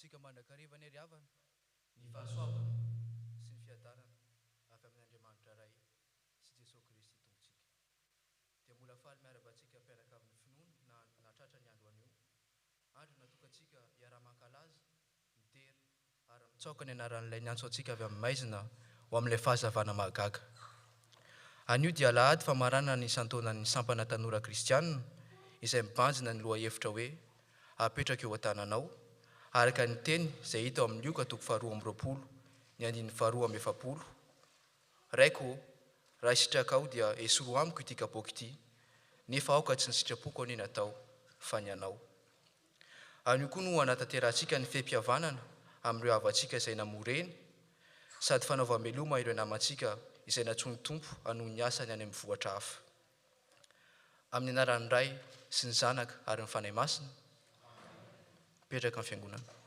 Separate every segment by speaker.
Speaker 1: Tsika mandrakariva ny riavana, ny fahasoavana sy ny fiadarana avy amin'Andriamanitra iray sy Jesosy Kristy tompontsika. Dia mbola faly miarabantsika mpiaraka amin'ny finoana na tratra ny andro anio. Andro natokantsika hiara-mankalaza, mitera ary mitsaoka ny anaran'ilay niantso antsika avy amin'ny maizina ho amin'ilay fahazavana mahagaga. Anio dia Alahady famarana ny isan-taonan'ny sampana tanora kristianina izay mibanjina ny loha hevitra hoe apetraka eo an-tananao araka ny teny izay hita ao amin'ny Lioka 2:20, ny 2:20. Raiko, raha sitraka ao dia esoro amiko ity kapoaka ity, nefa aoka tsy ny sitrapoko any natao fa ny anao. Anio koa no anatanterantsika ny feham-pihavanana amin'ireo havantsika izay namoreny, sady fanaovam-beloma ireo namantsika izay natsoiny Tompo hanohy ny asany any amin'ny vohatra hafa. Amin'ny anaran'ny Ray sy ny Zanaka ary ny Fanahy Masina, petraka amin'ny fiangonana.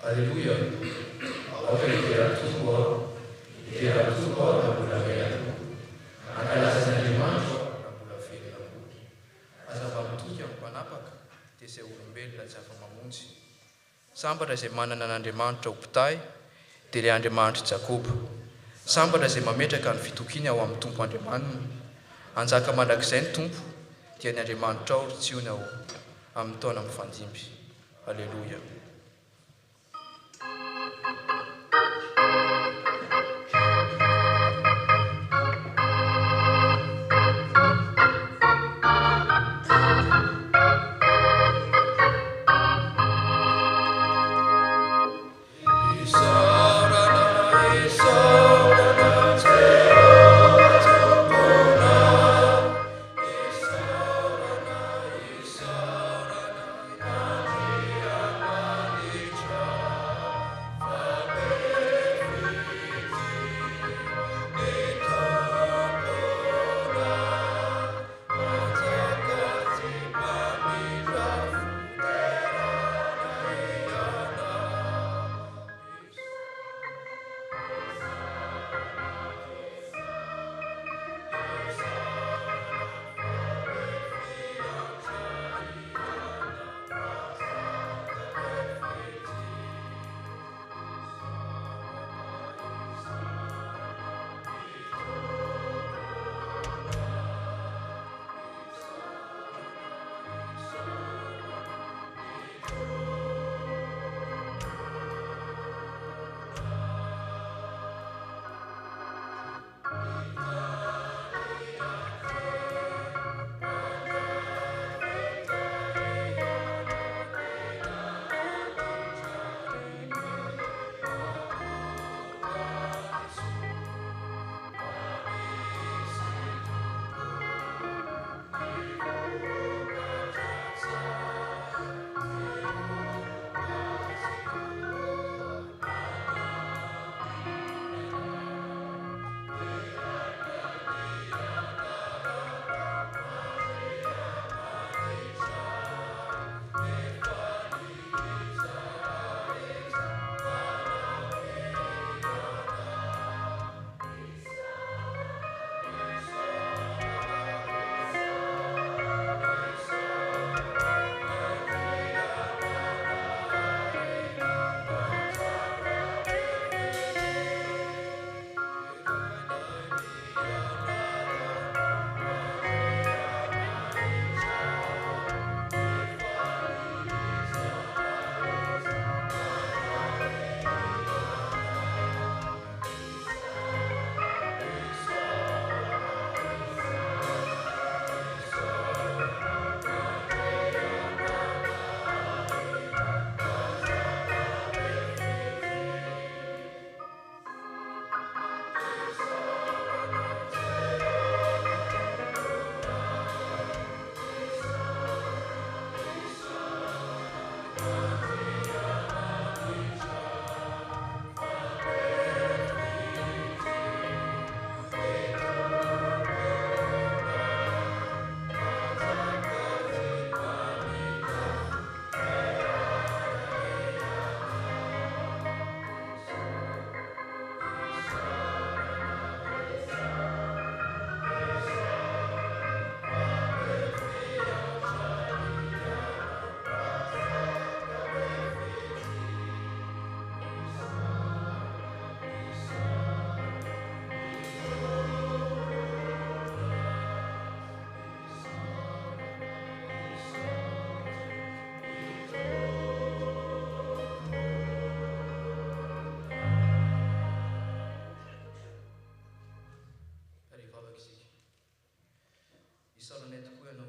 Speaker 2: Alleluia. Aoka iteratoko na mbola velako. Ankalazan'Andriamanitra na mbola velonambody.
Speaker 1: Azava-mitoka amin'ny mpanapaka dia izay olombelona tsy afa-mamonjy. Sambatra izay manana an'Andriamanitra ho mpitahy dia ilay Andriamanitra Jakoba. Sambatra izay mametraka ny fitokiana ao amin'ny Tompo Andriamanina. Anjaka mandrakizay ny Tompo tiany Andriamanitra ao ry tsiony ao amin'ny taona mifandimby. Alleluia.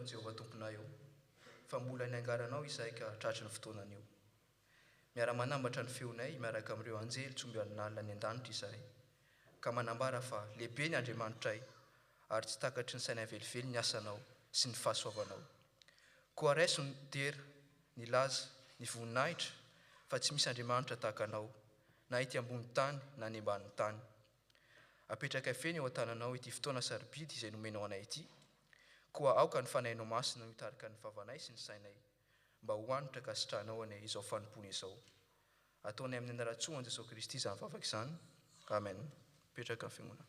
Speaker 1: Jehovah tomponay io fa mbola ny angaranao izahay ka tratry ny fotoanan'io. Miara-manambatra ny feonay miaraka amin'ireo anjely tsombian'alina ny an-danitra izahay ka manambara fa lehibe ny Andriamanitray ary tsy takatry ny saina velively ny asanao sy ny fahasoavanao. Koa raiso ny tera, ny laza, ny voninahitra fa tsy misy Andriamanitra tahaka anao na ety ambony tany na ny ambany tany. Apetraka feny eo an-tananao ity fotoana sarobidy izay nomenao anay ity. Koa aoka ny fanahinao masina mitarika ny vavanay sy ny sainay mba ho anitra ka sitrahanao anay izao fanompona izao. Ataonay amin'ny anaratsoan Jesosy Kristy izany vavaka izany. Amen. Petraka ny fiangonana.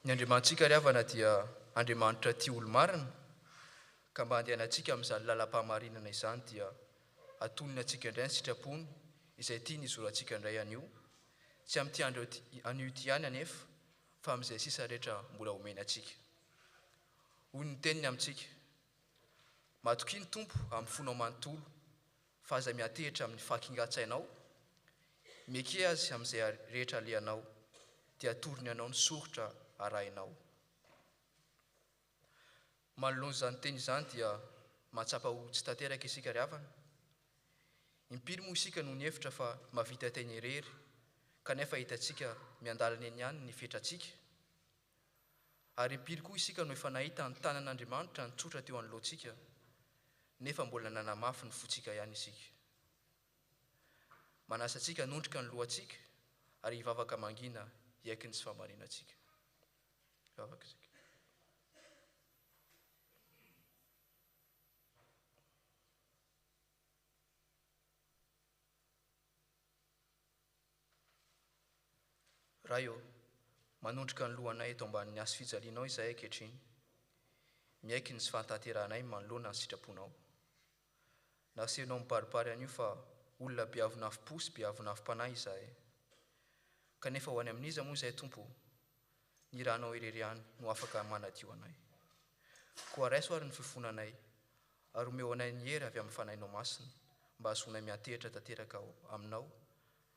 Speaker 1: Ny Andriamantsika ry havana dia Andriamanitra tia olo marina ka mba andehanantsika amin'izany lalam-pahamarinana izany dia atonony antsika indray ny sitrapony izay tia nizorantsika indray anio, tsy amin'ity andro anio ity ihany anefa, fa amin'izay sisa rehetra mbola omena antsika. Hoy ny teniny amintsika, matoky ny Tompo amin'ny fonao manontolo, fa aza miantehitra amin'ny fahakingan-tsainao, mieky azy amin'izay rehetra alehanao, dia atorony anao ny soritra arahinao. Manoloana izany teny izany dia mahatsapa ho tsy tanteraka isika ry havana. Impiry moa isika no ny hevitra fa mahavita teny irery, kanefa hitantsika miandalana eny ihany ny fetratsika. Ary impiry koa isika no efa nahita ny tanan'Andriamanitra nitsotra teo anoloantsika, nefa mbola nanamafy ny fotsika ihany isika. Manasa antsika hanondrika ny lohantsika ary hivavaka mangina hiaiky ny tsy fahamarinantsika. Hivavaka isika. Raio, manondrika ny lohanay eto ambanin'ny asa fijalianao izahay ankehitriny. Miaiky ny tsy fahantanteranay manoloana ny sitraponao. Nasehoanao mibaribary an'io fa olona beavonafo sy beavonafo-panahy izahay. Kanefa ho any amin'iza moa izahay Tompo, ny ranao ireriany no afaka manadio anay. Koa raiso ary ny fifonanay, ary omeo anay ny hery avy amin'ny fanahinao masina, mba ahazoanay miantehitra tanteraka aminao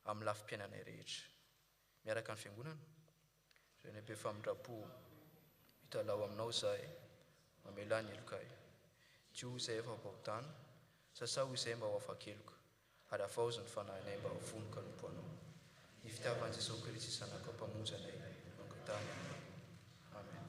Speaker 1: amin'ny lafim-piainanay rehetra. Miaraka ny fiangonana, izay ny be famindrapo hitalao aminao izahay, mamela ny elokay. Tio izay efa vaotany, sasao izay mba ho afa-keloka, ary avaozy ny fanahinay mba ho vonoka nompo anao. Ny fitiavan'i Jesosy Kristy sanaka mpamonjanay, mangatany. Amen.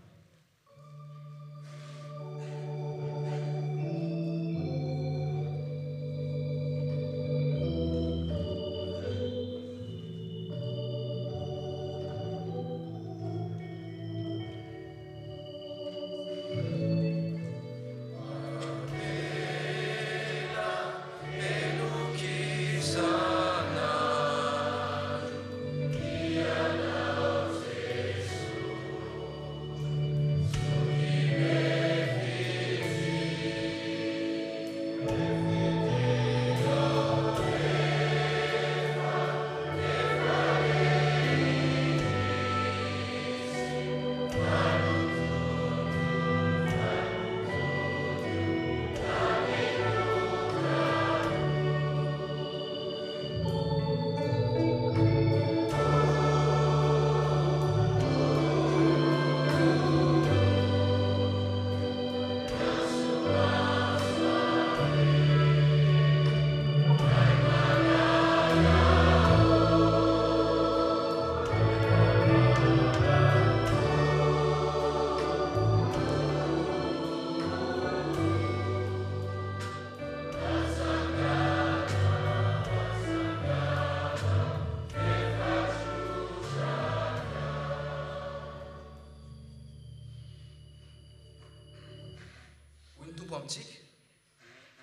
Speaker 1: Amintsika,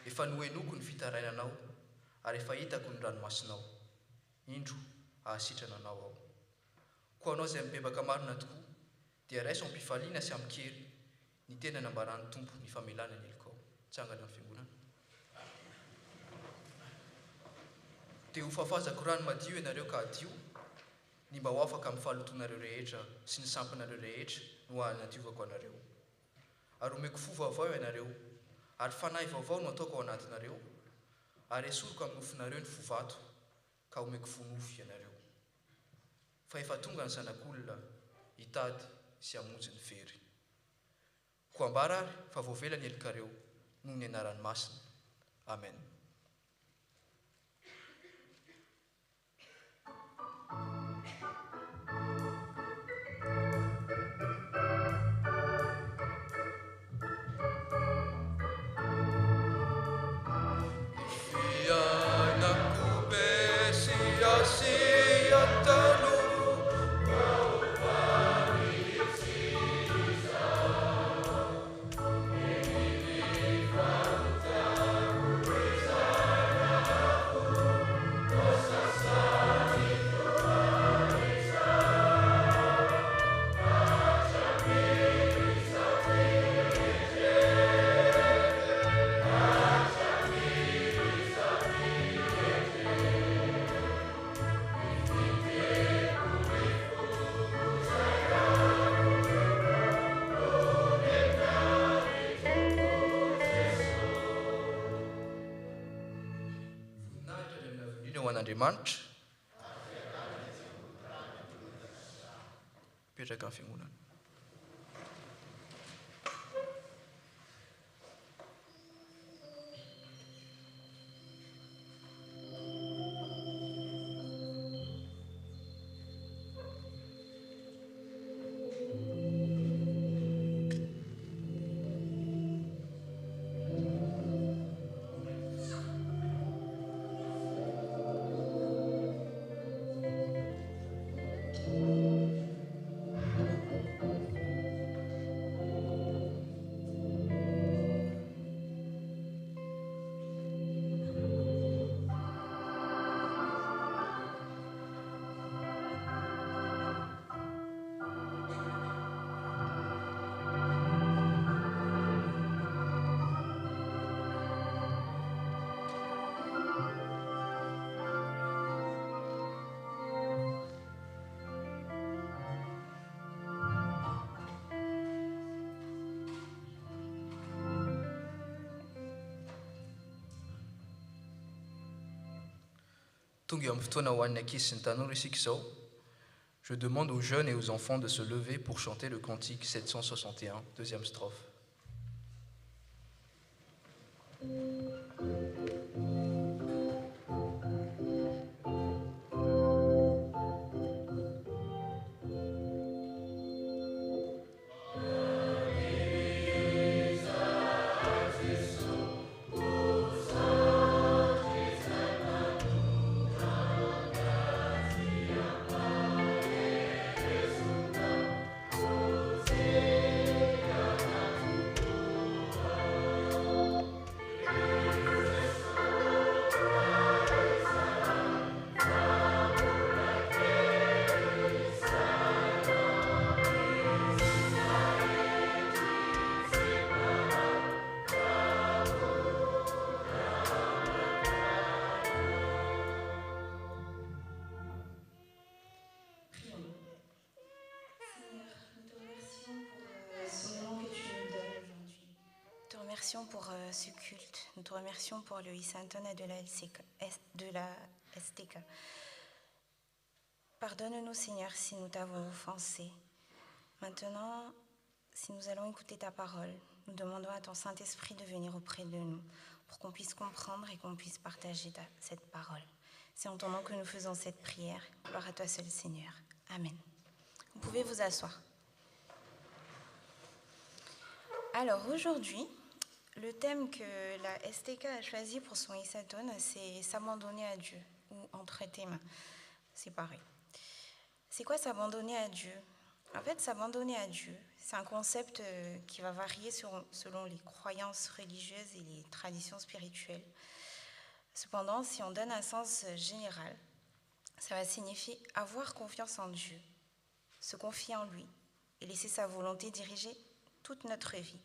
Speaker 1: efa nohenoko ny fitarainanao, ary efa hitako ny ranomasinao. Indro ahasitrana anao ao. Koa anao izay mibebaka marina tokoa, dia raiso ampifaliana sy amikery ny tena nambaran'ny Tompo ny famelana ny elokao. Tsangana ny fiangonana. Dia ho fafazako rano madio ianareo ka adio, ny mba ho afaka amin'ny fahalotonareo rehetra sy ny sampinareo rehetra no hanadiovako anareo. Ary omeko fo vaovao ianareo, ary fanahy vaovao no ataoko ao anatinareo, ary esoroko amin'ny nofinareo ny fovato, ka omeko fo nofy ianareo. Fa efa tonga ny zanak'olona hitady sy hamonjy ny very. Koa ambara ary fa voavela ny elokareo noho ny anaran'ny masina. Amen.
Speaker 2: Praise
Speaker 1: temuan Andriamanitra. Petraka amin'ny fiangonana. Tonga eo amin'ny fotoana ho an'ny ankizy sy ny tanora isika izao. Je demande aux jeunes et aux enfants de se lever pour chanter le cantique 761, deuxième strophe.
Speaker 3: Pour ce culte. Nous te remercions pour le Isantona de la STK. Pardonne-nous, Seigneur, si nous t'avons offensé. Maintenant, si nous allons écouter ta parole, nous demandons à ton Saint-Esprit de venir auprès de nous pour qu'on puisse comprendre et qu'on puisse partager cette parole. C'est en ton nom que nous faisons cette prière. Gloire à toi seul, Seigneur. Amen. Vous pouvez vous asseoir. Alors, aujourd'hui, le thème que la STK a choisi pour son Isaton, c'est s'abandonner à Dieu, ou entre tes mains. C'est pareil. C'est quoi s'abandonner à Dieu? En fait, s'abandonner à Dieu, c'est un concept qui va varier selon les croyances religieuses et les traditions spirituelles. Cependant, si on donne un sens général, ça va signifier avoir confiance en Dieu, se confier en lui et laisser sa volonté diriger toute notre vie.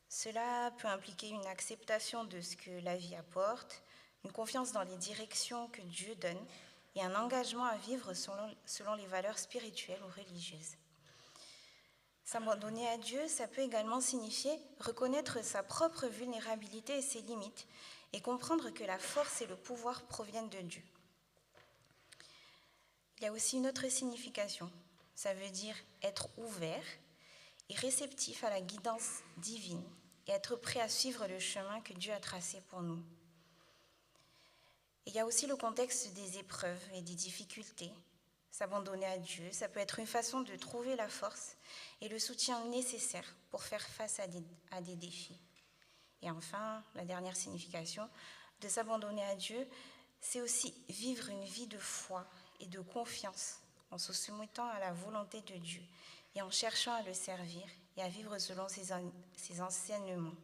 Speaker 3: Cela peut impliquer une acceptation de ce que la vie apporte, une confiance dans les directions que Dieu donne et un engagement à vivre selon les valeurs spirituelles ou religieuses. S'abandonner à Dieu, ça peut également signifier reconnaître sa propre vulnérabilité et ses limites et comprendre que la force et le pouvoir proviennent de Dieu. Il y a aussi une autre signification. Ça veut dire être ouvert et réceptif à la guidance divine et être prêt à suivre le chemin que Dieu a tracé pour nous. Et il y a aussi le contexte des épreuves et des difficultés. S'abandonner à Dieu, ça peut être une façon de trouver la force et le soutien nécessaire pour faire face à des défis. Et enfin, la dernière signification de s'abandonner à Dieu, c'est aussi vivre une vie de foi et de confiance en se soumettant à la volonté de Dieu et en cherchant à le servir et à vivre selon ses enseignements.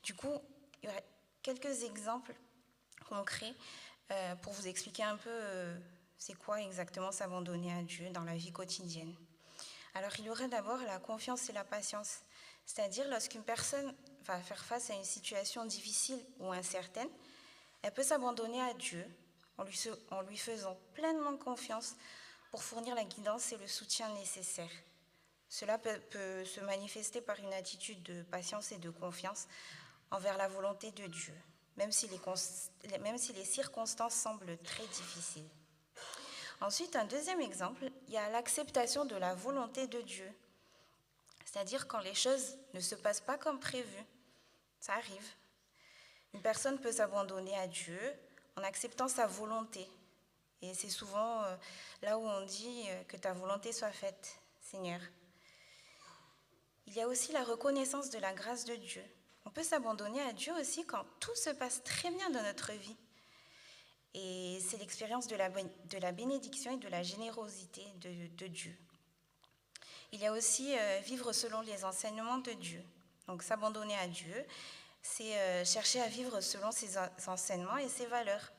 Speaker 3: Du coup, il y aura quelques exemples concrets pour vous expliquer un peu c'est quoi exactement s'abandonner à Dieu dans la vie quotidienne. Alors, il y aurait d'abord la confiance et la patience, c'est-à-dire lorsqu'une personne va faire face à une situation difficile ou incertaine, elle peut s'abandonner à Dieu en lui faisant pleinement confiance pour fournir la guidance et le soutien nécessaires. Cela peut se manifester par une attitude de patience et de confiance envers la volonté de Dieu, même si les circonstances semblent très difficiles. Ensuite, un deuxième exemple, il y a l'acceptation de la volonté de Dieu. C'est-à-dire quand les choses ne se passent pas comme prévu, ça arrive. Une personne peut s'abandonner à Dieu en acceptant sa volonté. Et c'est souvent là où on dit que ta volonté soit faite, Seigneur. Il y a aussi la reconnaissance de la grâce de Dieu. On peut s'abandonner à Dieu aussi quand tout se passe très bien dans notre vie. Et c'est l'expérience de la bénédiction et de la générosité de Dieu. Il y a aussi vivre selon les enseignements de Dieu. Donc s'abandonner à Dieu, c'est chercher à vivre selon ses enseignements et ses valeurs.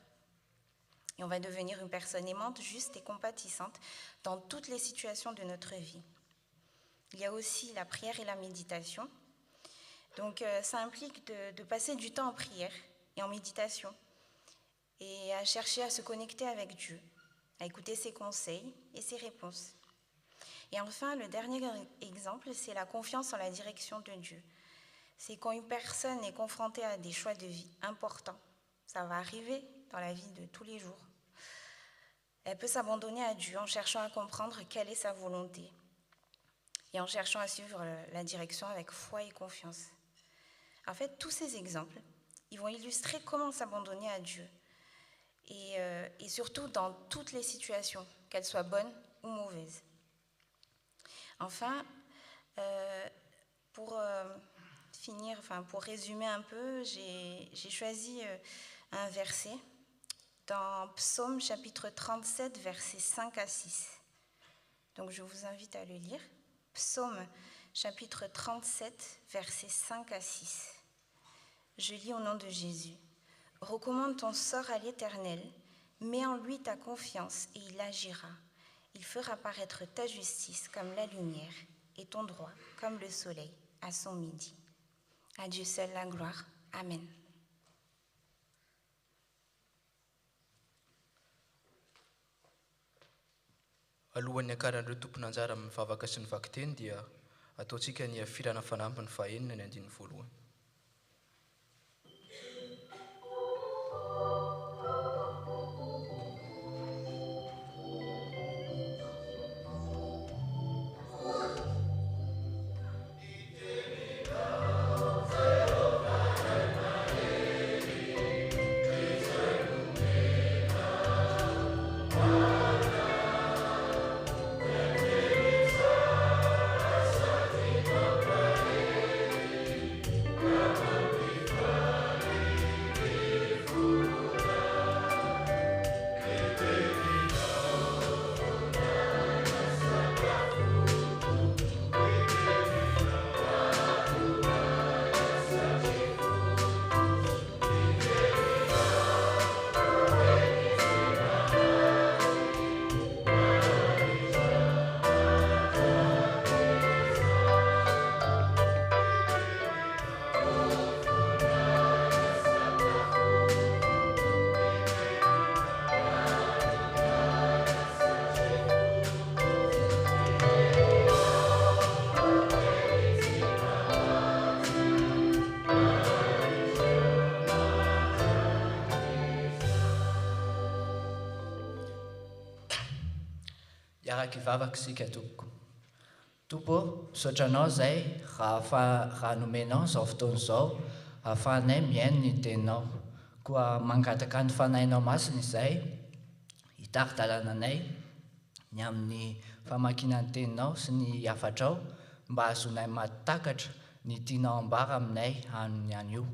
Speaker 3: Et on va devenir une personne aimante, juste et compatissante dans toutes les situations de notre vie. Il y a aussi la prière et la méditation. Donc ça implique de passer du temps en prière et en méditation et à chercher à se connecter avec Dieu, à écouter ses conseils et ses réponses. Et enfin, le dernier exemple, c'est la confiance en la direction de Dieu. C'est quand une personne est confrontée à des choix de vie importants. Ça va arriver dans la vie de tous les jours. Elle peut s'abandonner à Dieu en cherchant à comprendre quelle est sa volonté et en cherchant à suivre la direction avec foi et confiance. En fait, tous ces exemples, ils vont illustrer comment s'abandonner à Dieu et surtout dans toutes les situations, qu'elles soient bonnes ou mauvaises. Enfin, pour résumer un peu, j'ai choisi un verset dans Psaume chapitre 37, versets 5 à 6. Donc je vous invite à le lire. Psaume chapitre 37, versets 5 à 6. Je lis au nom de Jésus. Recommande ton sort à l'Éternel, mets en lui ta confiance et il agira. Il fera paraître ta justice comme la lumière et ton droit comme le soleil à son midi. À Dieu seul la gloire. Amen.
Speaker 1: Alohan'ny akaran'ireo tompon'anjara amin'ny mivavaka sy ny vakiteny dia ataontsika ny firana fanampiny fahaenina ny 15.
Speaker 4: Iaraka ivavaka isika tompoko. Tompo, misaotra anao izay raha nomenao izao fotoana izao ahafahanay miaino ny teninao, koa mangataka ny fanahinao masina izay hitari-dalana anay ny amin'ny famakiana ny teninao sy ny hafatrao mba ahazonay mahatakatra ny tianao ambara aminay amin'ny any io,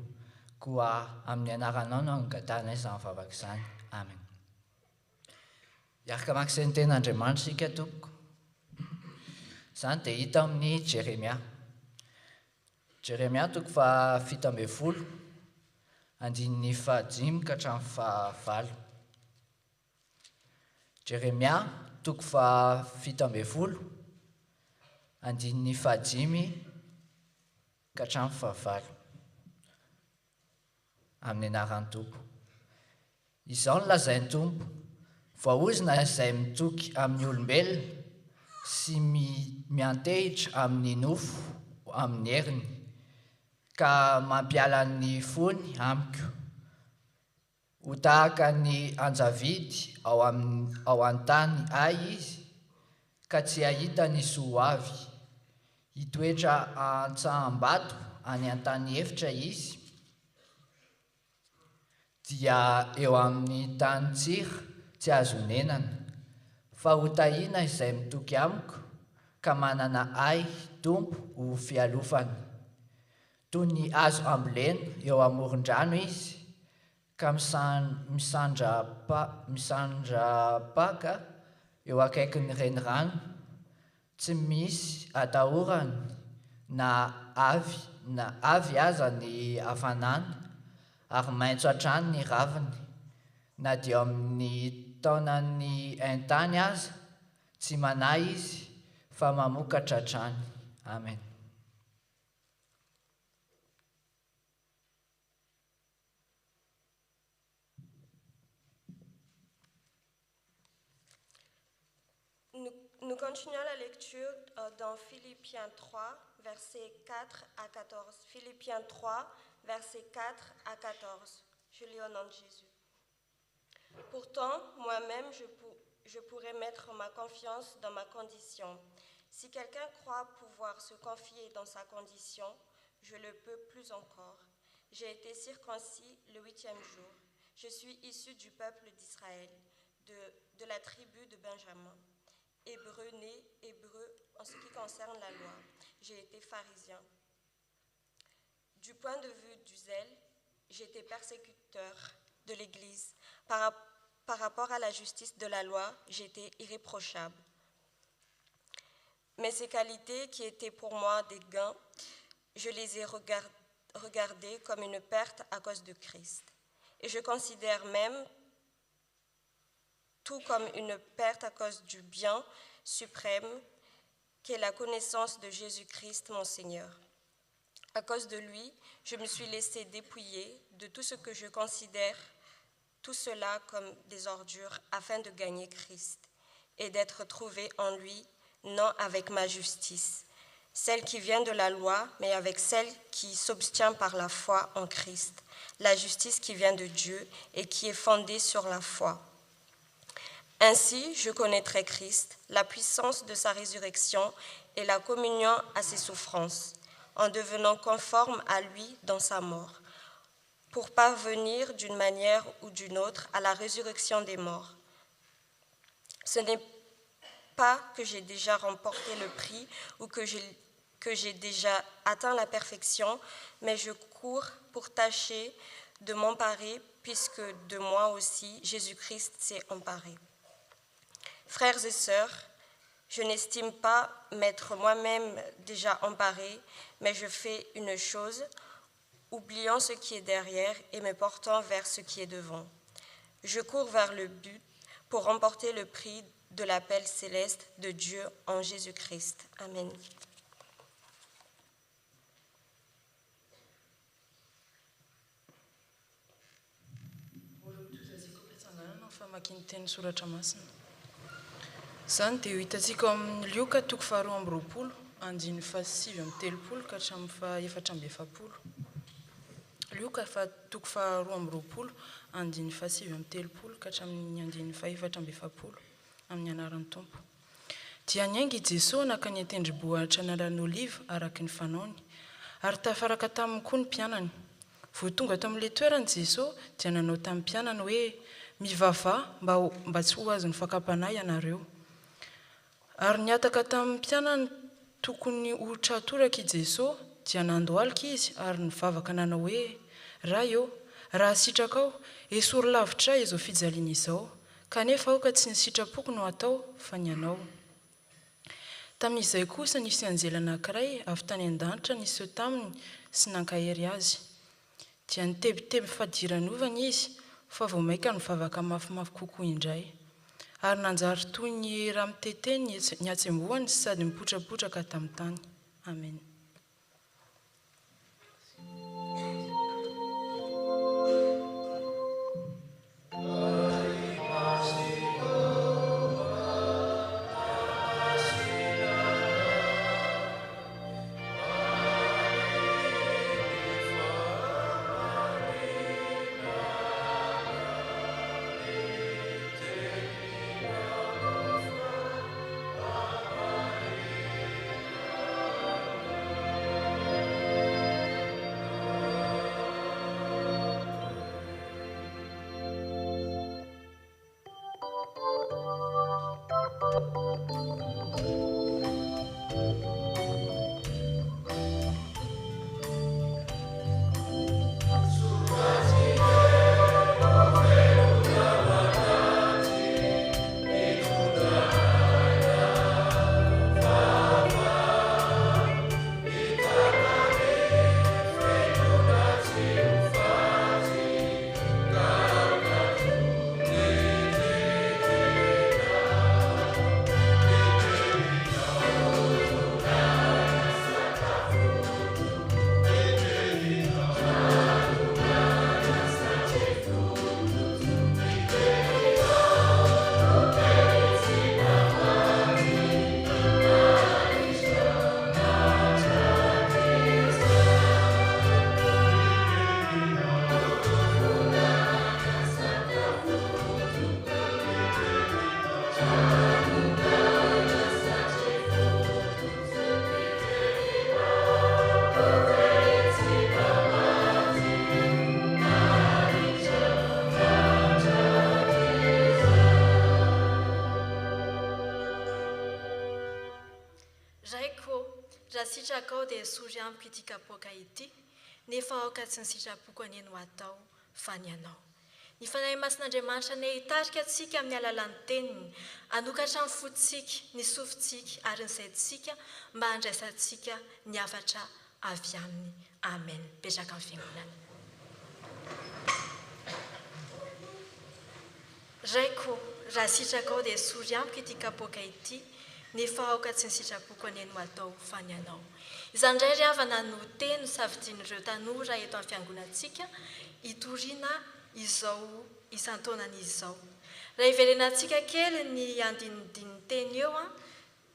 Speaker 4: koa amin'ny anaranao no angatanay izany vavaka izany. Amen. Iaraka maka izay ny ten'Andriamanitra isika tompoko. Izany dia hita amin'ny Jeremia. Jeremia toko fa 17, andininy 5 ka hatramin'ny 9. Jeremia toko fa 17, andininy 5 ka hatramin'ny 9. Amin'ny anaran'ny Tompo. Izao no lazain'ny Tompo: voaozina izay mitoky amin'ny olombelona sy miantehitra amin'ny nofo amin'ny heriny, ka mampiala ny fony amiko ho tahaka ny anjavidy ao an-tany ay izy ka tsy ahita ny soa avy. Hitoetra an-tsahambato any an-tany efitra izy, dia eo amin'ny tany tsira tsy azo nenana. Fa ho tahiana izay mitoky amiko ka manana ay tompo ho fialofana. Toy ny azo ambolena eo amoron-drano izy, ka misandrapaka eo akaikin'ny renirano, tsy misy atahorany na avy aza ny hafanana, ary maitso hatrany ny raviny, na dia amin'ny taonan'ny haintany aza, tsy manahy izy fa mamokatra hatrany. Amen.
Speaker 5: Nous continuons la lecture dans Philippiens 3, versets 4 à 14. Philippiens 3, versets 4 à 14. Je lis au nom de Jésus. Pourtant, moi-même, je pourrais mettre ma confiance dans ma condition. Si quelqu'un croit pouvoir se confier dans sa condition, je le peux plus encore. J'ai été circoncis le 8e jour. Je suis issu du peuple d'Israël, de la tribu de Benjamin. Hébreu né, hébreu en ce qui concerne la loi. J'ai été pharisien. Du point de vue du zèle, j'étais persécuteur de l'Église. Par rapport à la justice de la loi, j'étais irréprochable. Mais ces qualités qui étaient pour moi des gains, je les ai regardées comme une perte à cause de Christ. Et je considère même tout comme une perte à cause du bien suprême qu'est la connaissance de Jésus-Christ, mon Seigneur. À cause de lui, je me suis laissé dépouiller de tout ce que je considère, tout cela comme des ordures, afin de gagner Christ et d'être trouvé en lui, non avec ma justice, celle qui vient de la loi, mais avec celle qui s'obtient par la foi en Christ, la justice qui vient de Dieu et qui est fondée sur la foi. Ainsi, je connaîtrai Christ, la puissance de sa résurrection et la communion à ses souffrances, en devenant conforme à lui dans sa mort, pour parvenir d'une manière ou d'une autre à la résurrection des morts. Ce n'est pas que j'ai déjà remporté le prix ou que j'ai déjà atteint la perfection, mais je cours pour tâcher de m'emparer, puisque de moi aussi Jésus-Christ s'est emparé. Frères et sœurs, je n'estime pas m'être moi-même déjà emparé, mais je fais une chose, oubliant ce qui est derrière et me portant vers ce qui est devant. Je cours vers le but pour remporter le prix de l'appel céleste de Dieu en Jésus-Christ. Amen.
Speaker 6: Zany dia hitantsika amin'ny Lioka toko faharoa amby roapolo andiny fahasivy amby telopolo ka hatramin'ny fahaefatra amby efapolo. Lioka toko faharoa amby roapolo andiny fahasivy amby telopolo ka hatramin'ny andiny fahaefatra amby efapolo amin'ny anaran'ny Tompo. Dia niainga i Jesosy naka ny tendrombohitra n'Alan'Oliva araky ny fanaony, ary tafaraka taminy koa ny mpianany. Vao tonga tamin'ilay toerany Jesosy dia nanao tamin'ny mpianany hoe mivavah mba tsy ho azon'ny fakapanahy ianareo. Ary niataka tamin'ny mpianany tokony ho tratoraka i Jesosy dia nandohalika izy ary nivavaka nanao hoe raha sitraka ao, esory lavitra izao fijaliana izao, kanefa aoka tsy ny sitrapoko no atao fa ny anao. Tamin'izay kosa nisy anjely anankiray avy tany an-danitra nisy eo taminy sy nankahery azy. Dia nitebiteby fadiran'ovana izy, fa vao maika nivavaka mafimafy kokoa indray. Ary nanjary toy ny raha miteteny ny atsembohany sady mipotrapotraka tamin'ny tany. Amen.
Speaker 7: raha sitraka ao dia sory amiko ity kapoaka ity nefa aoka tsy ny sitrapoko aneno atao fa ny anao. Ny fanahy masin'Andriamanitra ny hitarika antsika amin'ny alalan'ny teniny, anokatra ny fotsika, ny sofintsika ary ny saintsika mba handraisantsika ny hafatra avy aminy. Amen. Petraka amin'ny fiangonana. Raiko raha sitraka ao dia sory amiko ity kapoaka ity nefa aoka tsy ny sitrapoko aneno atao fa ny anao. Izany indray ry havana no teny safidian'ireo tanora eto amin'ny fiangonantsika hitoriana izao isan-taonan'izao. Raha iverenantsika kely ny andinindin'ny teny eo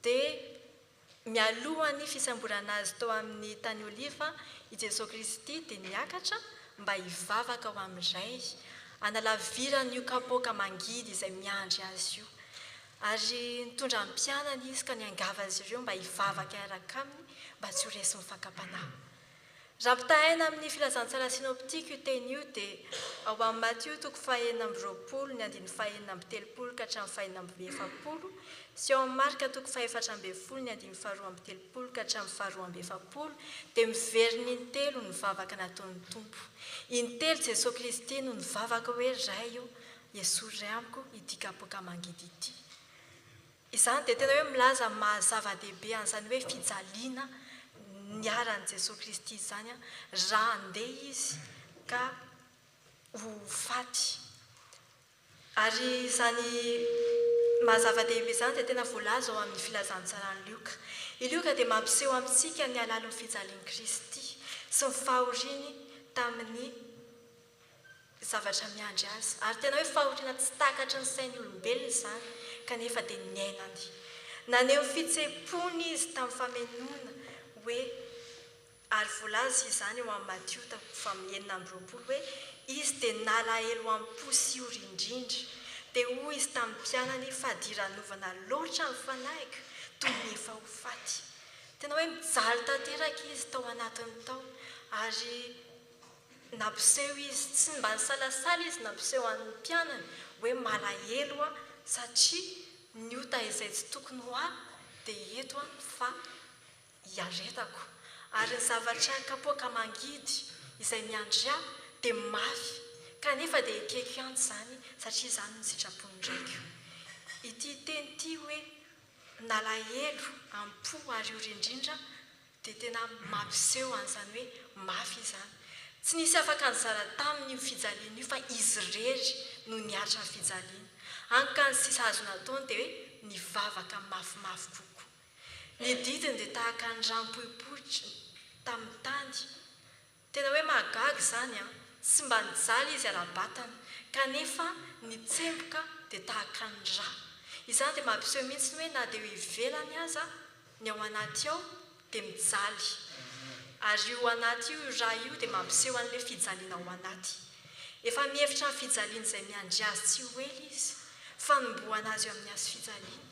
Speaker 7: dia mialohany fisamborana azy tao amin'ny tany oliva i Jesosy Kristy dia niakatra mba hivavaka ao amin'izay analavirana io kapoaka mangidy izay miandry azy io. Ary nitondra ny mpianany izy ka niangava azy ireo mba hivavaka araka aminy mba tsy ho resy mifankam-panahy. Raha mpitahaina amin'ny filazantsara sinoptika io teny io dia ao amin'ny Matthieu 4:20 ny andiny 4:30 ka hatramin'ny 4:40 sy ao amin'ny Marka 4:40 ny andiny 2:30 ka hatramin'ny 2:40 dia miveriny intelo ny vavaka nataon'ny Tompo. Intelo Jesosy Kristy no nivavaka hoe ray io Yesory ray amiko ity kapoaka mangidy ity. Izany dia tena hoe milaza mahazava-dehibe an'izany hoe fijaliana niaran'i Jesosy Kristy izany raha andeha izy ka ho faty. Ary izany mahazava-dehibe izany dia tena voalaza ao amin'ny filazantsarany Lioka. I Lioka dia mampiseho amintsika ny alalan'ny fijalian'i Kristy sy ny fahoriany tamin'ny zavatra miandry azy. Ary tena hoe fahoriana tsy takatra ny sain'ny olombelona izany kanefa dia niainany. Naneho fihetseham-pony izy tamin'ny famonina hoe ary voalaza izany eo amin'ny Matthieu 4:20 hoe izy dia nalahelo am-po sy ory indrindra dia hoy izy tamin'ny mpianany fa diranovana loatra ny fanahiky toy ny efa ho faty. Tena hoe mijaly tanteraka izy tao anatiny tao ary nampiseho izy tsy mba nisalasala izy nampiseho an'ny mpianany hoe malahelo satria ny ota izay tsy tokony ho dia eto fa hiaretako. Ary ny zavatra kapoaka mangidy izay miandry dia mafy kanefa dia ekeko ihany izany satria izany ny sitrapony ndraiky. Ity teny ity hoe nalahelo am-po ary ory indrindra dia tena mampiseho an'izany hoe mafy izany. Tsy nisy afaka nizara tamin'ny fijaliana io fa izy rery no niatra ny fijaliana. Anka ny sisa azo nataony dia hoe nivavaka mafimafy kokoa. Ny didiny dia tahaka ny ranopohipohitra tamin'ny tany. Tena hoe mahagaga izany tsy mba nijaly izy ara-batana kanefa nitsemboka dia tahaka ny rà. Izany dia mampiseho mihitsy hoe na dia ho ivelany aza ny ao anaty ao dia mijaly. Ary io anaty io rà io dia mampiseho an'ilay fijaliana ao anaty. Efa mihevitra ny fijaliana izay miandry azy tsy ho ela izy fa nimboana azy eo amin'ny azy fijaliana.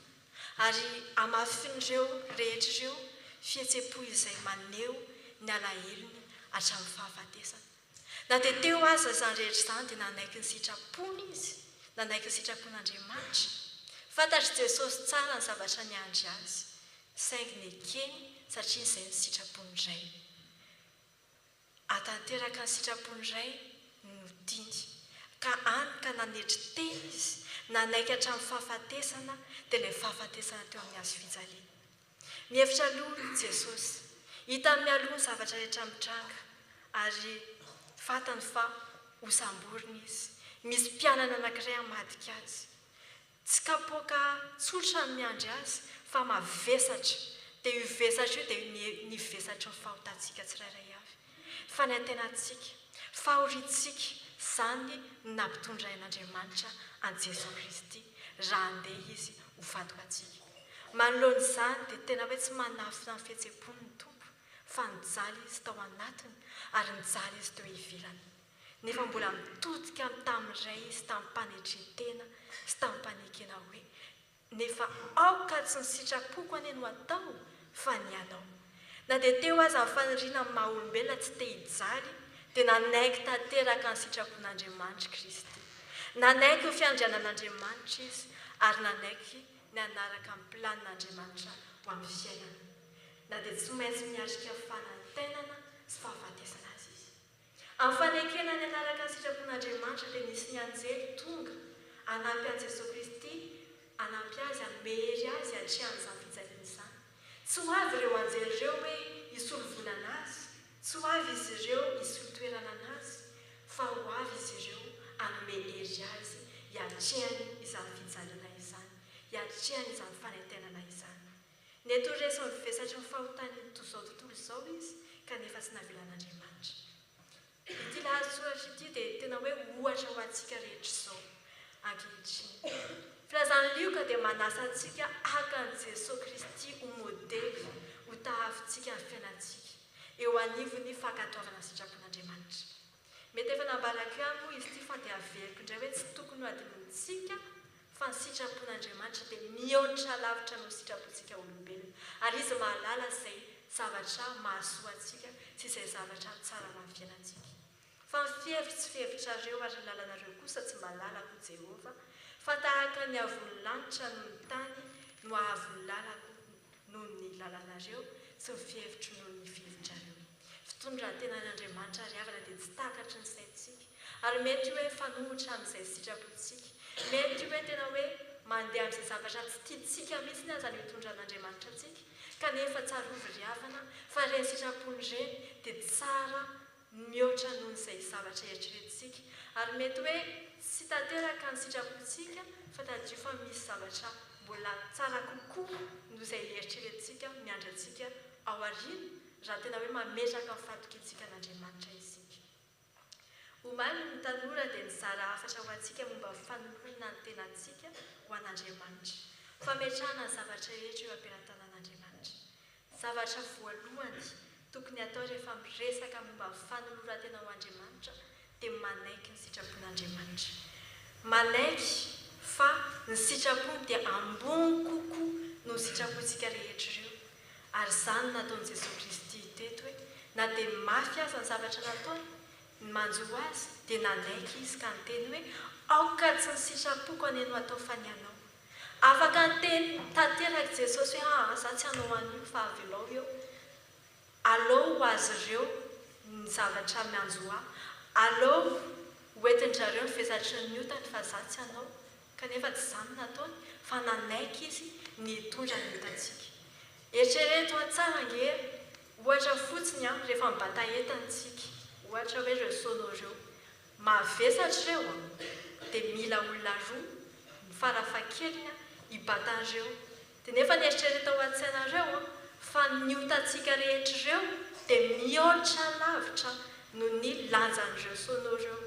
Speaker 7: Ary amafin'ireo rehetra ireo fihetseham-po izay maneho ny alahelony hatramin'ny fahafatesana. Na dia teo aza izany rehetra izany dia nanaiky ny sitrapony izy, nanaiky ny sitrapon'Andriamanitra. Fantatry Jesosy tsara ny zavatra niandry azy, saingy ny ekeny satria izay ny sitrapony iray. Atanteraka ny sitrapony iray no tiany ka any ka nanetry teny izy, nanaiky hatramin'ny fahafatesana dia ilay fahafatesana teo amin'ny azo fijaliana. Mihevitra aloha Jesosy, hita amin'ny aloha ny zavatra rehetra mitranga ary fantany fa ho samboriny izy. Misy mpianana anankiray hamadika azy. Tsy kapoaka tsotra ny miandry azy fa mavesatra. Dia io vesatra io dia ny vesatra ny fahotantsika tsirairay avy. Fanantenantsika, fahorintsika, izany nampitondra ain'Andriamanitra an'i Jesosy Kristy raha andeha izy ho vatok antsika. Manoloana izany dia tena hoe tsy manafina ny fihetseham-pony ny Tompo fa nijaly izy tao anatiny ary nijaly izy teo ivelany. Nefa mbola mitodika tamin'iray izy tamin'ny mpanetretena sy tamin'ny mpanekena hoe nefa aoka tsy ny sitrapoko aneno atao fa ny anao. Na dia teo aza ny faniriana amin'ny maha olombelona tsy te hijaly dia nanaiky tanteraka ny sitrapon'Andriamanitra Kristy. Nanaiky ny fiandrianan'Andriamanitra izy ary nanaiky ny anaraka amin'ny planin'Andriamanitra ho amin'ny fiainana. na dia tsy maintsy miatrika fanantenana sy fahafatesana azy izy amin'ny fanekena ny anaraka ny sitrapon'andriamanitra dia nisy ny anjely tonga anampy an' jesosy kristy anampy azy amery azy atrehan'izany fijaliana izany tsy ho avy ireo anjely ireo hoe hisolo volana azy tsy ho avy izy ireo hisolo toerana anazy fa ho avy izy ireo anome hery azy hiatrehany izany fijaliana izany hiatrehany izany fanantenana izany ny etoresiny vivesatra ny fahotany tozao tontolo izao izy kanefa tsy navelan'andriamanitra ity lahatsoratra ity dia tena hoe ohatra ho antsika rehetra izao ankehitriny filazany lioka dia manasa antsika aka an' jesosy kristy ho modely ho tahafintsika ny fiainantsika eo anivony fankatoavana ny sitrapon'andriamanitra mety efa nambarako ihany moa izy ity fa dia averiko indray hoe tsy tokony ho adinontsika fa ny sitrapon'andriamanitra dia mihoatra lavitra no sitrapontsika olombelona ary izy mahalala izay zavatra mahasoa antsika sy izay zavatra tsara ho amin'ny fiainantsika fa ny fihevitra tsy fihevitrareo ary ny lalanareo kosa tsy malalako Jehova fa tahaka ny avony lanitra noho ny tany no ahavony lalako noho ny lalanareo sy ny fihevitry noho ny fihevitrareo fitondran-tena n'Andriamanitra ary havana dia tsy takatry ny saintsika ary mety hoe fanohitra amin'izay sitrapontsika mety hoe tena hoe mandeha amin'izay zavatra tsy tiantsika mihitsy ny azany hitondran'Andriamanitra antsika kanefa tsara ovy-riavana fa ireny sitrapony ireny dia tsara mihoatra noho izay zavatra eritreretintsika ary mety hoe tsy tanteraka ny sitrapontsika fa tadio fa misy zavatra mbola tsara kokoa noho izay eritreretintsika miandrantsika ao aoriana raha tena hoe mametraka ny fahatokintsika n'Andriamanitra isika omaly ny tanora dia nizara hafatra ho antsika momba fanolorana ny tenantsika ho an'Andriamanitra fametrahana ny zavatra rehetra eo ampelantanan'Andriamanitra zavatra voalohany tokony atao rehefa miresaka momba ny fanoloran-tena ho Andriamanitra dia manaiky ny sitrapon'Andriamanitra manaiky fa ny sitrapony dia ambony kokoa no sitrapontsika rehetra ireo ary izany nataon'i Jesosy Kristy teto hoe na dia mafy aza ny zavatra nataony ny manjoa azy dia nanaiky izy ka niteny hoe aoka tsy ny sitrapoko aneno atao fa ny anao afaka nyteny tanteraka Jesosy hoe za tsy hanao an'io fa avelao eo aleo ho azy ireo ny zavatra mianjoa aleo hoentin-drareo ny fezatry ny otany fa za tsy hanao kanefa tsy izany nataony fa nanaiky izy ny hitondra ny otantsika eritrereto tsara angery ohatra fotsiny rehefa mibata entantsika ohatra hoe ireo sonareo mavesatra ireo dia mila olona roa ny farafahakeliny hibatan'ireo dia nefa ny eritrereto ao an-tsainareo fa ny otantsika rehetra ireo dia mihoatra lavitra noho ny lanjan'ireo sonareo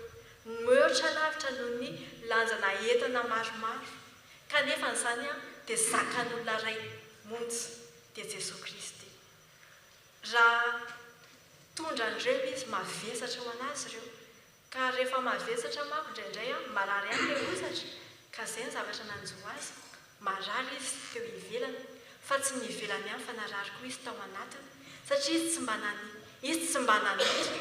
Speaker 7: mihoatra lavitra noho ny lanjana entana maromaro kanefa n'izany dia zakan'olona ray montsy dia Jesosy Kristy raha tondran'ireo izy mavesatra ho anazy ireo ka rehefa mavesatra manko indraindray marary any ilay osatra ka izay ny zavatra nanjoa azy marary izy teo ivelany fa tsy ny ivelany ihany fa narary koa izy tao anatiny satria izy tsy mba nanaiky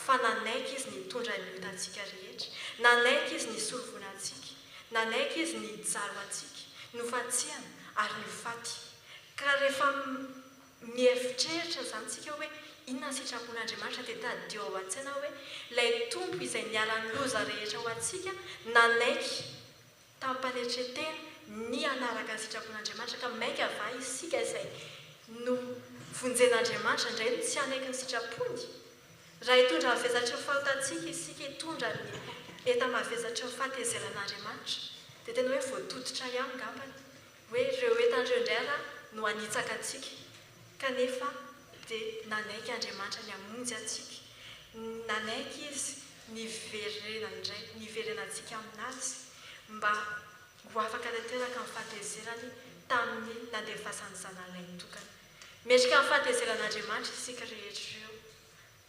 Speaker 7: fa nanaiky izy ny hitondra ny otantsika rehetra nanaiky izy ny hisolovona antsika nanaiky izy ny hijaro antsika nofatsiana ary ny faty ka rehefa mieritreritra izany tsika hoe inona ny sitrapon'Andriamanitra dia tadio ao an-tsaina hoe ilay tompo izay niala-ny loza rehetra ho antsika nanaiky tamin'mpaneritretena ny anaraka ny sitrapon'Andriamanitra ka maika ava isika izay no vonjen'Andriamanitra indray no tsy hanaiky ny sitrapony raha hitondra mavezatra ny fahotantsika isika hitondra ny enta-mavezatra ny fahatezeran'Andriamanitra dia tena hoe voatototra ihany ngambany hoe ireo entan'ireo indray raha no hanitsaka antsika kanefa dia nanaiky Andriamanitra ny hamonjy antsika nanaiky izy niverenantsika aminazy mba ho afaka tanteraka ny fahatezerany tamin'ny nandevasany zanalay tokana metrika ny fahatezeran'Andriamanitra isika rehetra ireo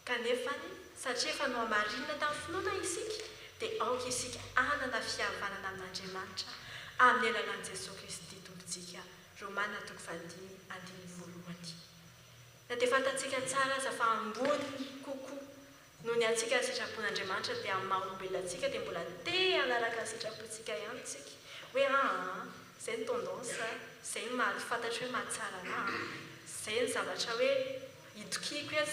Speaker 7: kanefany satria efa no hamarinina tamin'ny finoana isika dia aoka isika anana fihavanana amin'Andriamanitra amin'ny alalan'i Jesosy Kristy tompontsika Romana 10:1. Na dia fantatsika tsara aza fa ambony kokoa noho ny antsika ny sitrapon'Andriamanitra dia amin'ny maha-olombelonantsika dia mbola te hanaraka ny sitrapontsika ihany tsika hoe izay ny tendance izay fantatra hoe mahatsara na zay ny zavatra hoe itokiko hoe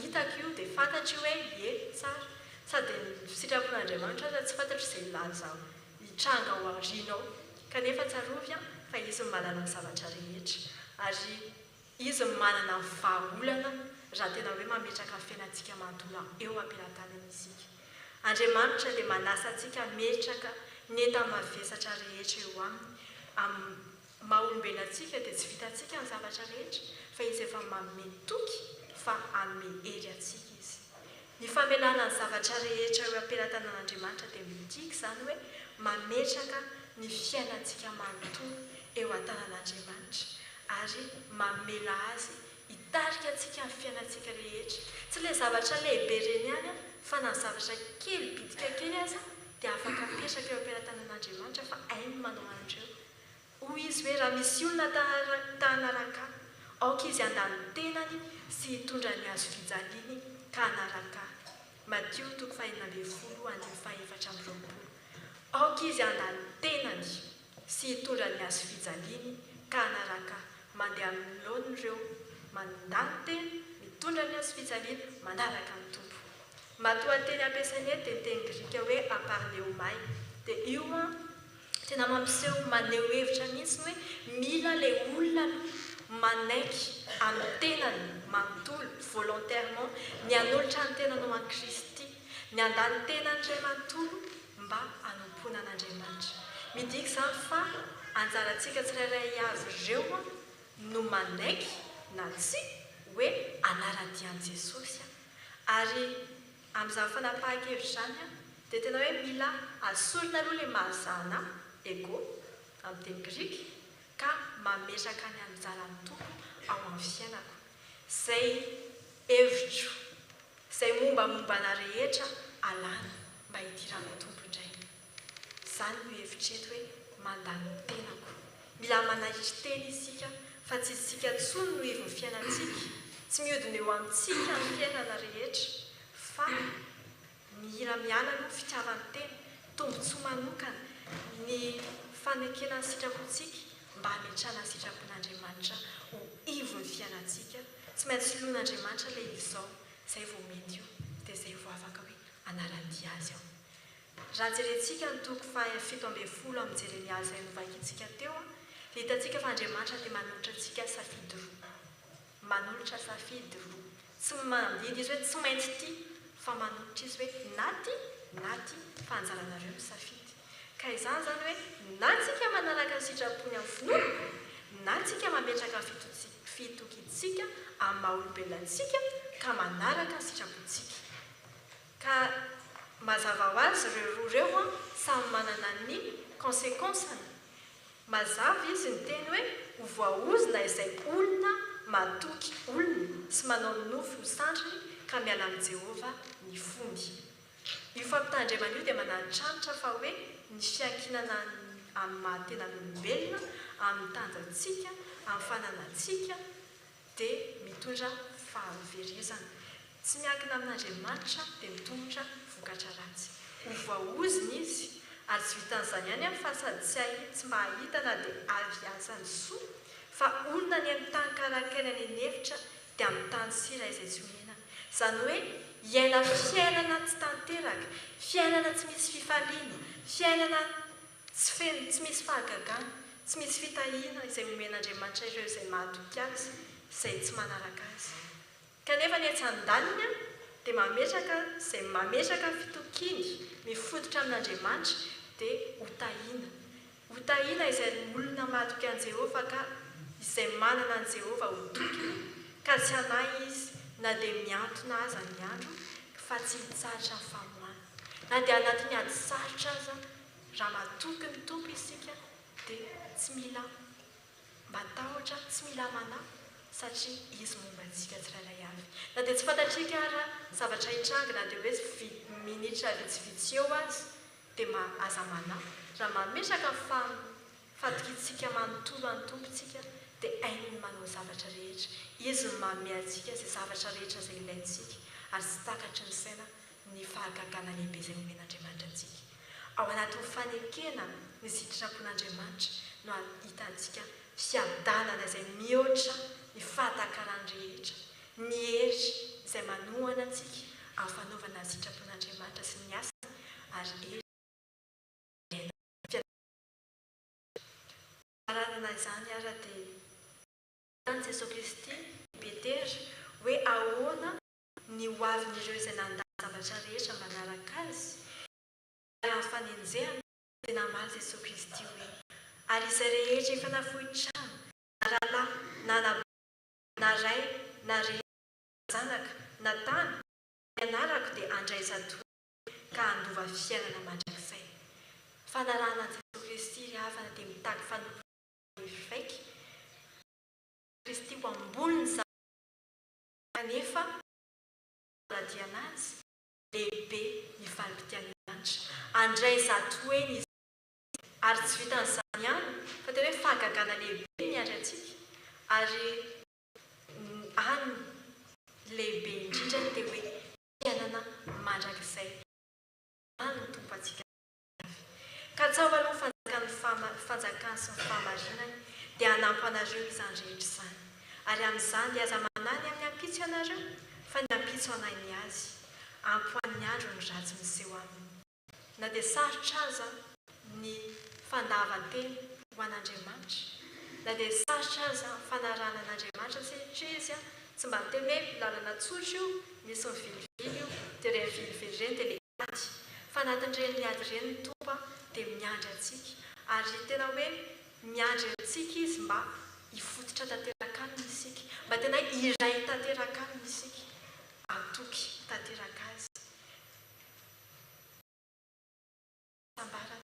Speaker 7: hitako io dia fantatro hoe tsara sady ny sitrapon'Andriamanitra aza tsy fantatro izay laza hitranga ao aorianao kanefa tsarovy fa izy manana ny zavatra rehetra ary izy manana vahaolana raha tena hoe mametraka ny fiainantsika manontolo eo ampelantanana isika. Andriamanitra dia manasa antsika metraka ny enta-mavesatra rehetra eo aminy maha-olombelontsika dia tsy vitantsika ny zavatra rehetra fa izy efa manome toky fa anome hery antsika izy. Ny famelana ny zavatra rehetra eo ampelantanan'Andriamanitra dia midika izany hoe mametraka ny fiainantsika manontolo eo an-tanan'Andriamanitra ary mamela azy hitarika antsika ny fiainantsika rehetra. Tsy ilay zavatra lehibe reny ihany fa na ny zavatra kely bitika kely aza dia afaka mipetraka eo ampelantanan'Andriamanitra fa hainy manao an'ireo. Hoy izy hoe raha misy olona ta-hanaraka aoka izy handany tenany sy hitondra ny azo fijaliany ka hanaraka. Matio 5:24. Aoka izy handany tenany sy hitondra ny azo fijaliany ka hanaraka. Mandeha amin'ny laon'ireo mandany teny mitondra ny azo fijaliana manaraka ny tompo. Matoan-teny ampiasainy eto dia teny grika hoe aparneomai dia io tena mampiseho maneho hevitra mihitsy hoe mila ilay olona manaiky amin'ny tenany manontolo volontairement ny hanolotra ny tenany ao an'i Kristy ny handany tenany iray manontolo mba hanompoana an'Andriamanitra. Midika izany fa anjarantsika tsirairay avy ireo no manaiky na tsy hoe anara-dian'i Jesosy ary amin'izany fanapahan-kevitra izany dia tena hoe mila asorina aloha ilay mahazana ego amin'ny teny grika ka mametraka ny anjaran'ny tompo ao amin'ny fiainako. Izay hevitro izay mombamombana rehetra alàna mba hidiran'ny tompo indray. Izany no hevitra eto hoe mandany tenako. Mila manahitry teny isika fa tsy isika tsony no ivon'ny fiainantsika, tsy mihodina eo amintsika ny fiainana rehetra fa mihira miala no fitiavan'ny teny, tombotsoa manokana ny fanekena ny sitrapontsika mba hametrana ny sitrapon'Andriamanitra ho ivon'ny fiainantsika. Tsy maintsy loan'Andriamanitra ilay izao, izay vao mety io dia izay vao afaka hoe anara-dia azy ao. Raha jerentsika ny 7:12 amin'ny jereny azy izay novakintsika teo dia hitantsika fa Andriamanitra dia manolotra antsika safidy roa. Manolotra safidy roa. Tsy mandidy izy hoe tsy maintsy tia fa manolotra izy hoe na tia fa anjaranareo misafidy. Ka izany zany hoe na tsika manaraka ny sitrapony amin'ny finoana na tsika mametraka ny fitokintsika amin'ny maha-olombelontsika ka manaraka ny sitrapontsika. Ka mazava ho azy ireo roa ireo samy manana ny konsekonsany. Mazava izy ny teny hoe ho voaozina izay olona matoky olona sy manao nofy ho sandriny ka miala amin'i Jehova ny fondy. Io fampitandremana io dia manatranitra fa hoe ny fiankinana amin'ny mahatenan'olombelona, amin'ny tanjantsika, amin'ny fananantsika dia mitondra fahaverezana. Tsy miankina amin'Andriamanitra dia mitondra vokatra ratsy. Ho voaozina izy ary tsy vitan'izany ihany fa sady tsy mahita na dia avy aza ny soa fa olona ny amin'ny tany karakaina ny hevitra dia amin'ny tany sira izay tsy homena. Izany hoe hiaina fiainana tsy tanteraka, fiainana tsy misy fifaliana, fiainana tsy misy fahagagana, tsy misy fitahiana izay homen'Andriamanitra ireo izay mahatoky azy, izay tsy manaraka azy. Kanefa ny etsy an-daniny dia mametraka fitokiny mifototra amin'Andriamanitra dia hotahiana izay olona mahatoky an'i Jehova ka izay manana an'i Jehova ho tokiny ka tsy hanahy izy na dia miantona aza ny andro fa tsy hitsaritra ny famoahana. Na dia anatin'ny ady sarotra aza raha matoky ny tompo isika dia tsy mila matahotra, tsy mila manahy satria izy momba antsika tsirairay avy. Na dia tsy fantatrika raha zavatra hitranga na dia hoe minitra vitsivitsy eo azy dia aza manahy. Raha mametraka fatokintsika manontolo any tompontsika dia hainy manao zavatra rehetra. Izy manome antsika izay zavatra rehetra izay ilaintsika ary tsy takatry ny saina ny fahagagana lehibe izay nomen'Andriamanitra antsika. Ao anatin'ny fanekena ny sitrapon'Andriamanitra no hitantsika fiadanana izay mihoatra ny fahatakarany rehetra, ny hery izay manohana antsika amin'ny fanaovana ny sitrapon'Andriamanitra sy ny asany ary hery fiadanana izany ara dia tany Jesosy Kristy Petera hoe ahoana ny hoavin'ireo izay nandalo zavatra rehetra manaraka azy ary amin'ny fanenjehana dia namaly Jesosy Kristy hoe ary izay rehetra efa nafoitrano na rahalahy na ray na rehetra zanaka na tany ianarako dia andraisatoy ka handova fiainana mandrakizay. Fanarahana Jesosy Kristy ry havana dia mitaky fanovana vaika Kristy ho amboniny kanefa radiana azy lehibe ny valim-pitian'Andriamanitra andraisatoeny izy ary tsy vitan'izany ihany fa tena hoe fahagagana lehibe miandry antsika ary any lehibe indrindra dia hoe fiainana mandrakizay any ny tompo antsika ka tsaova aloha fanjakany sy ny fahamarinany dia hanampy anareo izany rehetra izany ary amin'izany dia aza manany amin'ny ampitso ianareo fa ny ampitso anainy azy ampoan'ny andro ny ratsy miseho aminy na dia sarotra aza ny fandavan-teny ho an'Andriamanitra na dia sarotra aza fanarahana an'Andriamanitra satria izy tsy mba teny hoe lalana tsotra io misy mivilivily io dia ireny vilivily ireny dia lehiady fa anatin'ireny miady ireny ny tompo dia miandry antsika ary tena hoe miandry antsika izy mba hifototra tanteraka aminy isika mba tena iray tanteraka aminy isika atoky tanteraka azy sambara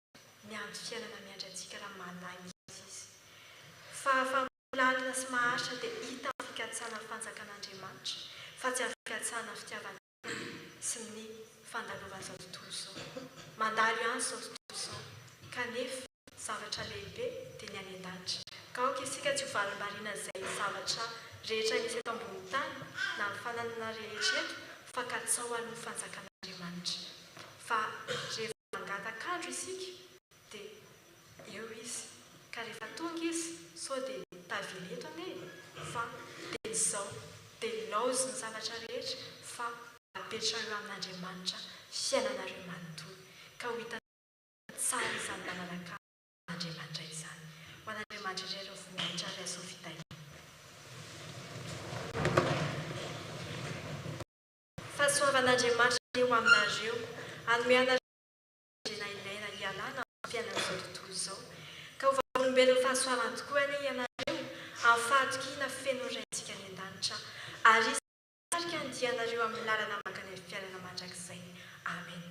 Speaker 7: miandry fiainana miandry antsika raha manangy izy fa lalina sy maharitra dia hita amin'ny fikatsana ny fanjakan'Andriamanitra fa tsy amin'ny fikatsana ny fitiavana sy ny fandalovana izao tontolo izao mandalo ihany izao tontolo izao kanefa zavatra lehibe dia ny any an-danitra ka aoka isika tsy ho valim-bariana izay zavatra rehetra misy eto ambony tany na ny fananana rehetra eto fa katsao aloha fanjakan'Andriamanitra fa rehefa mangatakandro isika dia eo izy ka rehefa tonga izy sao dia tavela eto ane fa dia izao dia laozy ny zavatra rehetra fa apetra eo amin'Andriamanitra fiainanareo manontolo ka ho hita tsara izany manaraka Andriamanitra izany ho an'Andriamanitra iray ireo voninahitra ry azo fitahia. Fahasoavan'Andriamanitra eo aminareo hanome anareo ilaina hialana amin'ny fiainan'izao tontolo izao ka ho vaolombelon'ny fahasoavany tokoa anie ianareo amin'ny fahatokiana feno raintsika any an-danitra ary isarika andianareo amin'ny lalana makany amin'ny fiainana mandrakizay. Amen.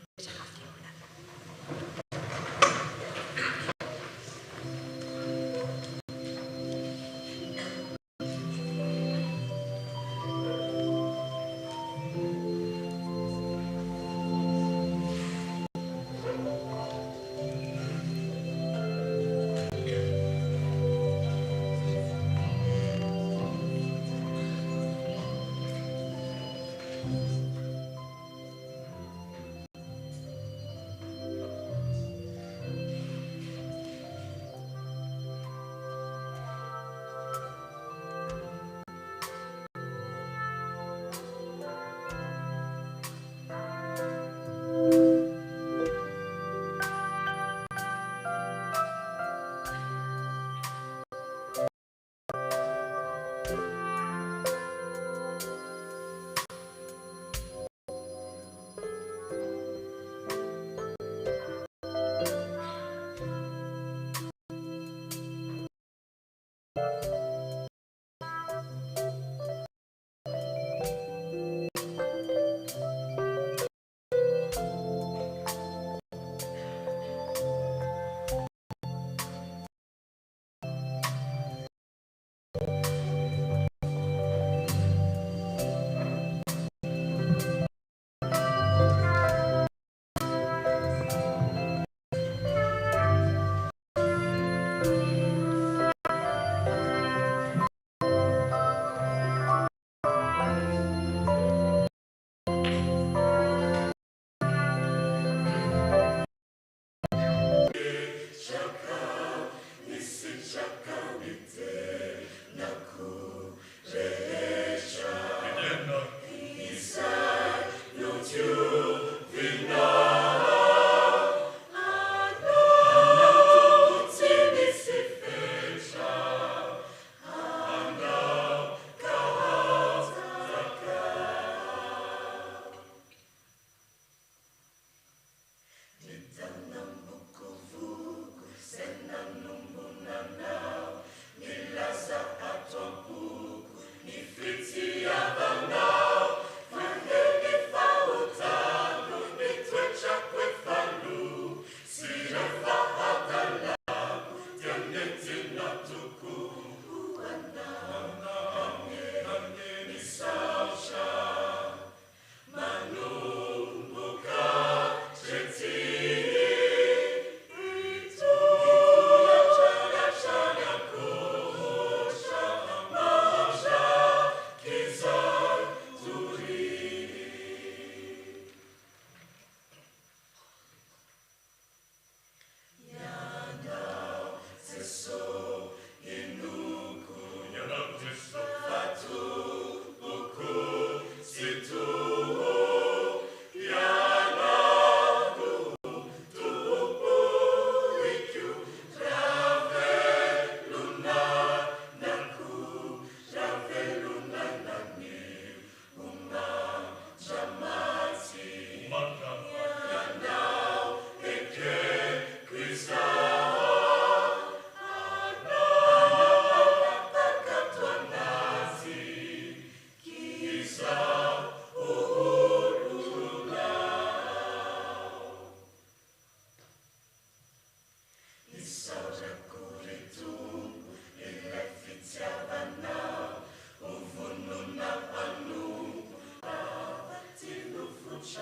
Speaker 8: Ny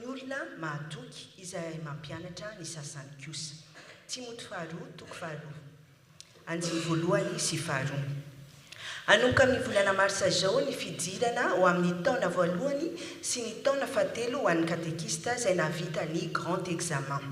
Speaker 8: olona mahatoky izay mampianatra ny sasany kosa. Timoty faharoa toko faharoa andiny voalohany sy faharoa. Anomboka amin'ny volana marsa zao ny fidirana ho amin'ny taona voalohany sy ny taona fahatelo ho an'ny katekista izay nahavita ny grand examen.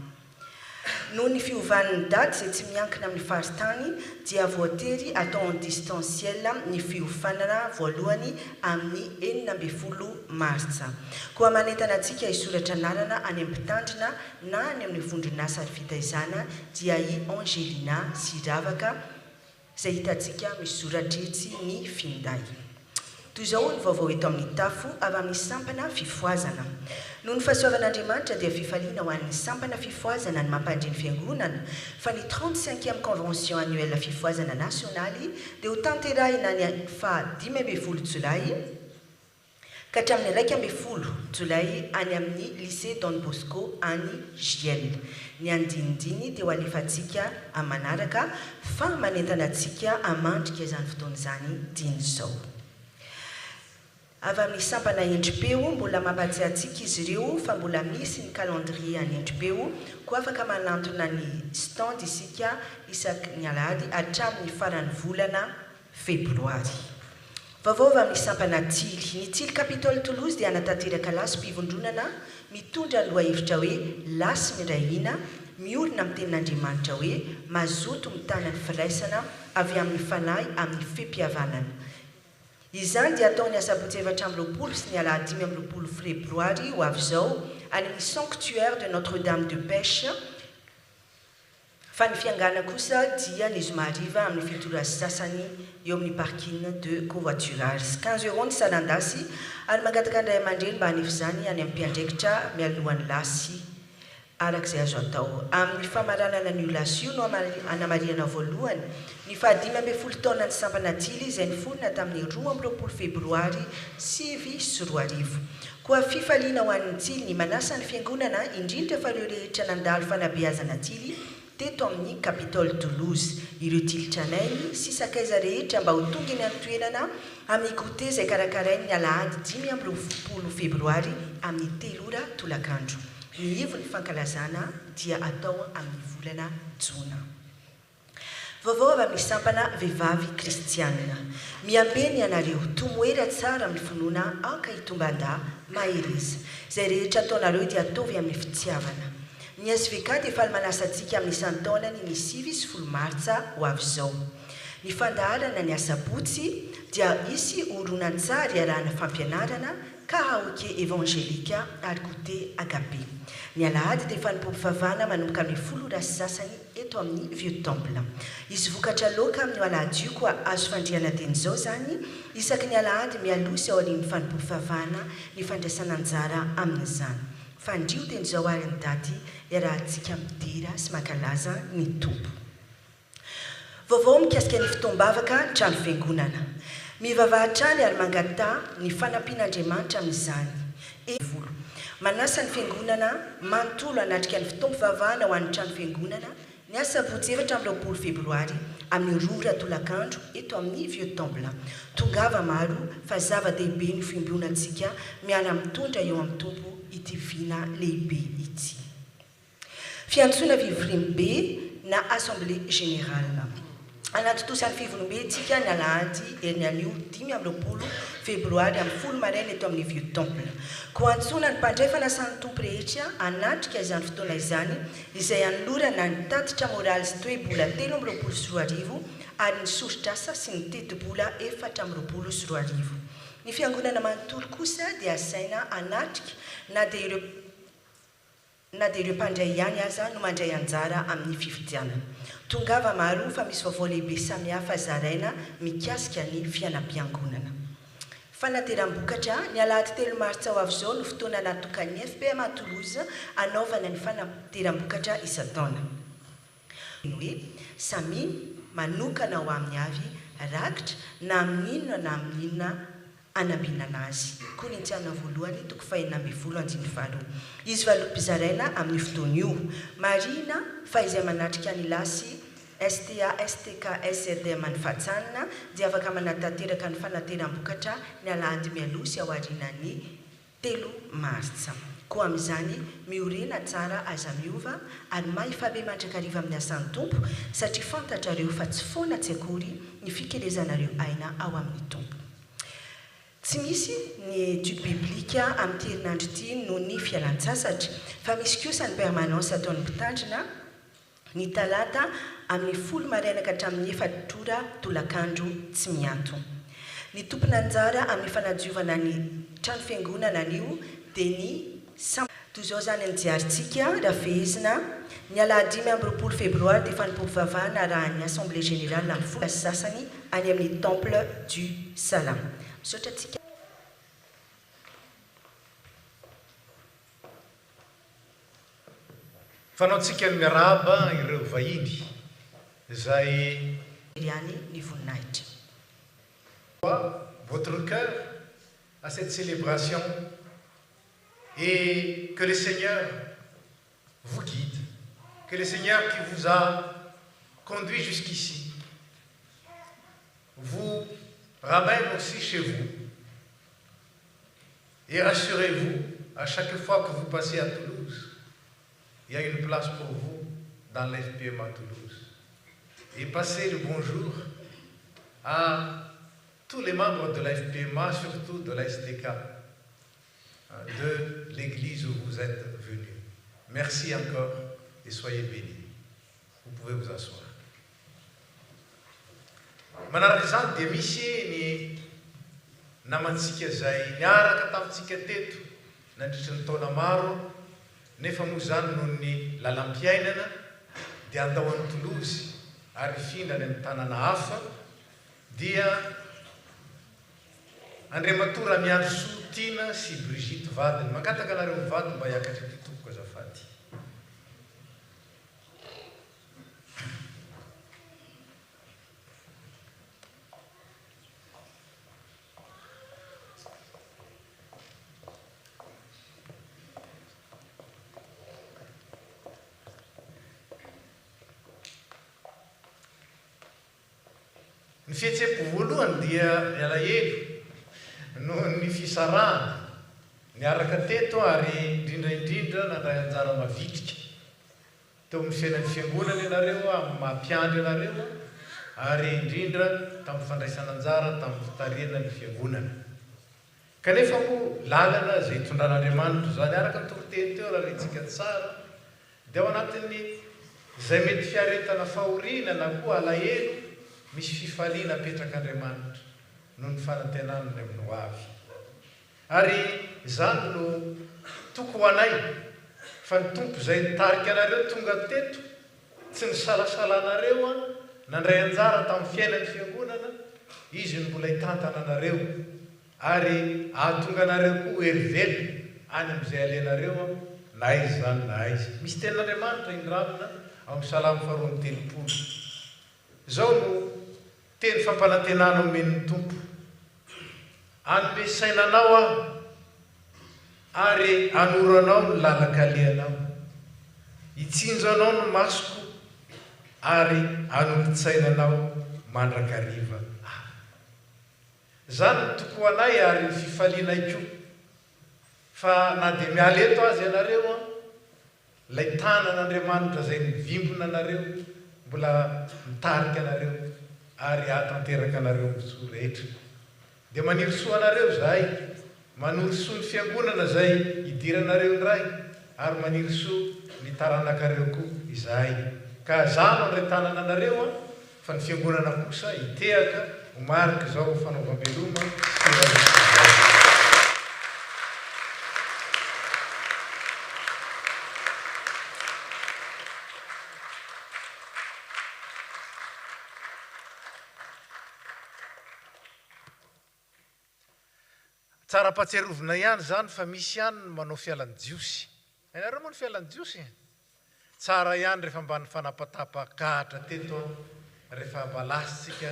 Speaker 8: Noho ny fiovan'ny daty izay tsy miankina amin'ny faritany dia voatery atao en distanciel ny fiofanana voalohany amin'ny 12 martsa. Koa manentana antsika hisoratra anarana any am-pitandrina na any amin'ny vondron'asa fitaizana dia i Angelina Siravaka izay hitantsika misoratra etsy ny finday. Toy izao ny vaovao eto amin'ny tafo avy amin'ny sampana fifoazana. Noho ny fahasoavan'Andriamanitra dia fifaliana ho an'ny sampana fifoazana ny mampandry ny fiangonana fa ny 35e convention annuelle fifoazana nasionaly dia ho tanterahina ny faha-15 Jolay ka hatramin'ny 1 Jolay any amin'ny lycée Don Bosco any Giel. Ny andinindiny dia ho alefantsika amanaraka fa manentana antsika amandrika izany fotoana izany diny izao. Avy amin'ny sampana endripeo mbola mampatsiahy antsika izy ireo fa mbola misy ny calendrier any endripeo koa afaka manantona ny stand isika isaky ny alahady hatramin'ny faran'ny volana febroary. Vaovao avy amin'ny sampana Tily. Ny Tily Capitole Toulouse dia anatanteraka lasym-pivondronana mitondra ny lohahevitra hoe lasy mirahina miorina amin'ny tenin'Andriamanitra hoe mazoto mitana ny firaisana avy amin'ny fanahy amin'ny fempihavanana. Izany dia ataony asabotsy 7 sy ny alahady 5 febroary ho avy izao any amin'ny sanctuaire de Notre-Dame de Pêche. Fa ny fiangana kosa dia ny zoma hariva amin'ny fitondra sasany eo amin'ny parking de covoiturage. 15 € ny salandasy ary mangataka andray aman-dreny mba hanefa izany any amin'ny mpiandraikitra mialohan'ny lasy arak'izay azo atao. Amin'ny famaranana ny olasio no anamariana voalohany ny faha-15 taona ny sampana Tily izay nifonina tamin'ny 12 febroary 2024. Koa fifaliana ho an'ny Tily ny manasa ny fiangonana indrindra fa ireo rehetra nandalo fanabeazana Tily teto amin'ny Capitole Toulouse. Ireo Tilitranay sy sakaiza rehetra mba ho tonga eny an-toerana amin'ny goûter izay karakarainy ny alahady 15 febroary amin'ny 3 tolakandro. Ny ivony fankalazana dia atao amin'ny volana Jona. Vaovao avy amin'ny sampana vehivavy kristianina. Miambeny ianareo tomoera tsara amin'ny finoana aka itombanda mahereza. Izay rehetra ataonareo dia atovy amin'ny fitiavana. Ny SVK dia efa manasa antsika amin'ny isan-taonany ny 20 martsa ho avy izao. Ny fandaharana ny asabotsy dia isy horonan-tsary arahana fampianarana ka haoke evangelika ary goûter agape. Ny alahady dia efa nipompivavana manomboka amin'ny 10 sasany eto amin'ny Vieux Temple. Izy vokatra loka amin'ny alahady io koa azo fandriana teny izao izany isaky ny alahady mialosy ao alin'ny fanipompivavana ny fandraisana anjara amin'izany. Fandrio teny izao ary ny daty iarahantsika midera sy mankalaza ny tompo. Vaovao mikasika ny fitombavaka ny trano fiangonana. Mivavahatra ny ary mangata ny fanampian'Andriamanitra amin'izany. Manasa ny fiangonana manontolo hanatrika ny fitombavavahana ho an'ny trano fiangonana ny asabotsy 7 febroary amin'ny 2 tolakandro eto amin'ny Vieux Temple. Tongava maro fa zava-dehibe ny fiambionantsika miala mitondra eo amin'ny tompo ity vina lehibe ity. Fiantsoana vivrimbe na Assemblée Générale. Anaty tosany fivonombe tsika ny alahady eny anio 15 febroary amin'ny 10 maraina eto amin'ny Vieux Temple. Koa antsona ny mpandray fanasany tompo rehetra anatrika izany fotoana izany izay anolorana ny tatitra moraly sy toe-bola 13 ary ny soritr'asa sy ny teti-bola 14 Ny fiangonana manontolo kosa dia asaina anatrika na dia ireo mpandray ihany aza no mandray anjara amin'ny fifidianana. Tongava maro fa misy vaovao lehibe samihafa zaraina mikasika ny fianam-piangonana. Fanateram-bokatra ny alahady 3 martsa ho avy izao no fotoana natokany FPM à Toulouse anaovana ny fanateram-bokatra isan-taona. Hoe samy manokana ho amin'ny avy rakitra na amin'inona anambinana azy. Korintiana voalohany 2:20. Izy valom-pizaraina amin'ny fotoana io. Marina fa izay manatrika ny lasy STA, STK, SRD manfajanana dia afaka manatanteraka ny fanateram-bokatra ny alahady mialoha sy aorinan'ny 3 Martsa. Koa amin'izany miorina tsara aza miova ary mahifabe mandrakariva amin'ny asan'ny tompo satria fantatrareo fa tsy foana tsy akory ny fikelezanareo aina ao amin'ny tompo. Tsy misy ny étude biblique amin'ny herinandro ity noho ny fialan-tsasatra fa misy kosa ny permanence ataon'ny mpitandrina ny talata amin'ny 10 maraina ka hatramin'ny 4 ora tolakandro tsy mianto. Ny tompona anjara amin'ny fanadiovana ny trano fiangonana anio dia ny toy izao zany ny diarintsika raha fehezina ny alahady 5 febroary dia fanimpom-pivavahana raha ny assemblée générale amin'ny folo sasany any amin'ny temple du salam. Misaotra antsika.
Speaker 9: Fanaontsika ny miarahaba ireo vahiny izay
Speaker 8: riany ny voninahitra.
Speaker 9: Votre cœur à cette célébration et que le Seigneur vous guide, que le Seigneur qui vous a conduit jusqu'ici vous ramène aussi chez vous. Et rassurez-vous, à chaque fois que vous passez à Toulouse, il y a une place pour vous dans l'FPM à Toulouse. Et passez le bonjour à tous les membres de la FPMA, surtout de la STK, de l'église où vous êtes venus. Merci encore et soyez bénis. Vous pouvez vous asseoir. Manarak'izany dia misy ny namantsika zay niaraka tamintsika teto nandritra ny taona maro nefa moa zany noho ny lalam-piainana dia andao any Toulouse ary findrany amin'ny tanàna hafa dia Andriamantora miandro Sotina sy Brigitte vadiny mangataka anareo mivady mba hiakatra ity tompoko azafady. Ny fihetseham-po voalohany dia mialahelo noho ny fisarahana niaraka teto ary indrindraindrindra nandray anjara mavitrika teo amin'ny fiainan'ny fiangonana ianareo amin'ny mampiandry ianareo ary indrindra tamin'ny fandraisana anjara tamin'ny fitariana ny fiangonana. Kanefa moa lalana izay hitondran'Andriamanitra zany araka ny toriteny teo raha retsika tsara dia ao anatin'ny izay mety fiaretana fahoriana na koa alahelo misy fifaliana apetrak'Andriamanitra noho ny fanantenana ny amin'ny hoavy. Ary izany no toko ho anay fa ny tompo izay nitarika anareo tonga teto tsy nisalasalanareo nandray anjara tamin'ny fiainan'ny fiangonana izy no mbola hitantana anareo ary ahatonga anareo koa herivelona any amin'izay aleanareo na izy zany na izy. Misy tenin'Andriamanitra indramina amin'ny Salamo 4:30. Izao no teny fampanantenana omen'ny tompo. Anome sainanao aho ary anoranao ny lalakaleanao, hitsinjo anao ny masoko ary anolontsainanao mandrakariva. Zany ny toko anay ary ny fifalianay koa fa na dia miala eto azy ianareo ilay tanan'Andriamanitra izay nivimbona anareo mbola mitarika anareo ary atanteraka anareo mitsoa rehetra. Dia maniry soa anareo zahay, manoro soa ny fiangonana izay idiranareo indray ary maniry soa ny taranaka-reo koa izahay. Ka zano amin'ilay tanana anareo fa ny fiangonana kosa hitehaka ho marika izao fanaovam-beloma tsara patsiarovina ihany zany fa misy ihany manao fialan-jiosy. Ianareo moa ny fialan-jiosy tsara ihany rehefa mba ny fanapatapakahatra teto rehefa mba lasitsika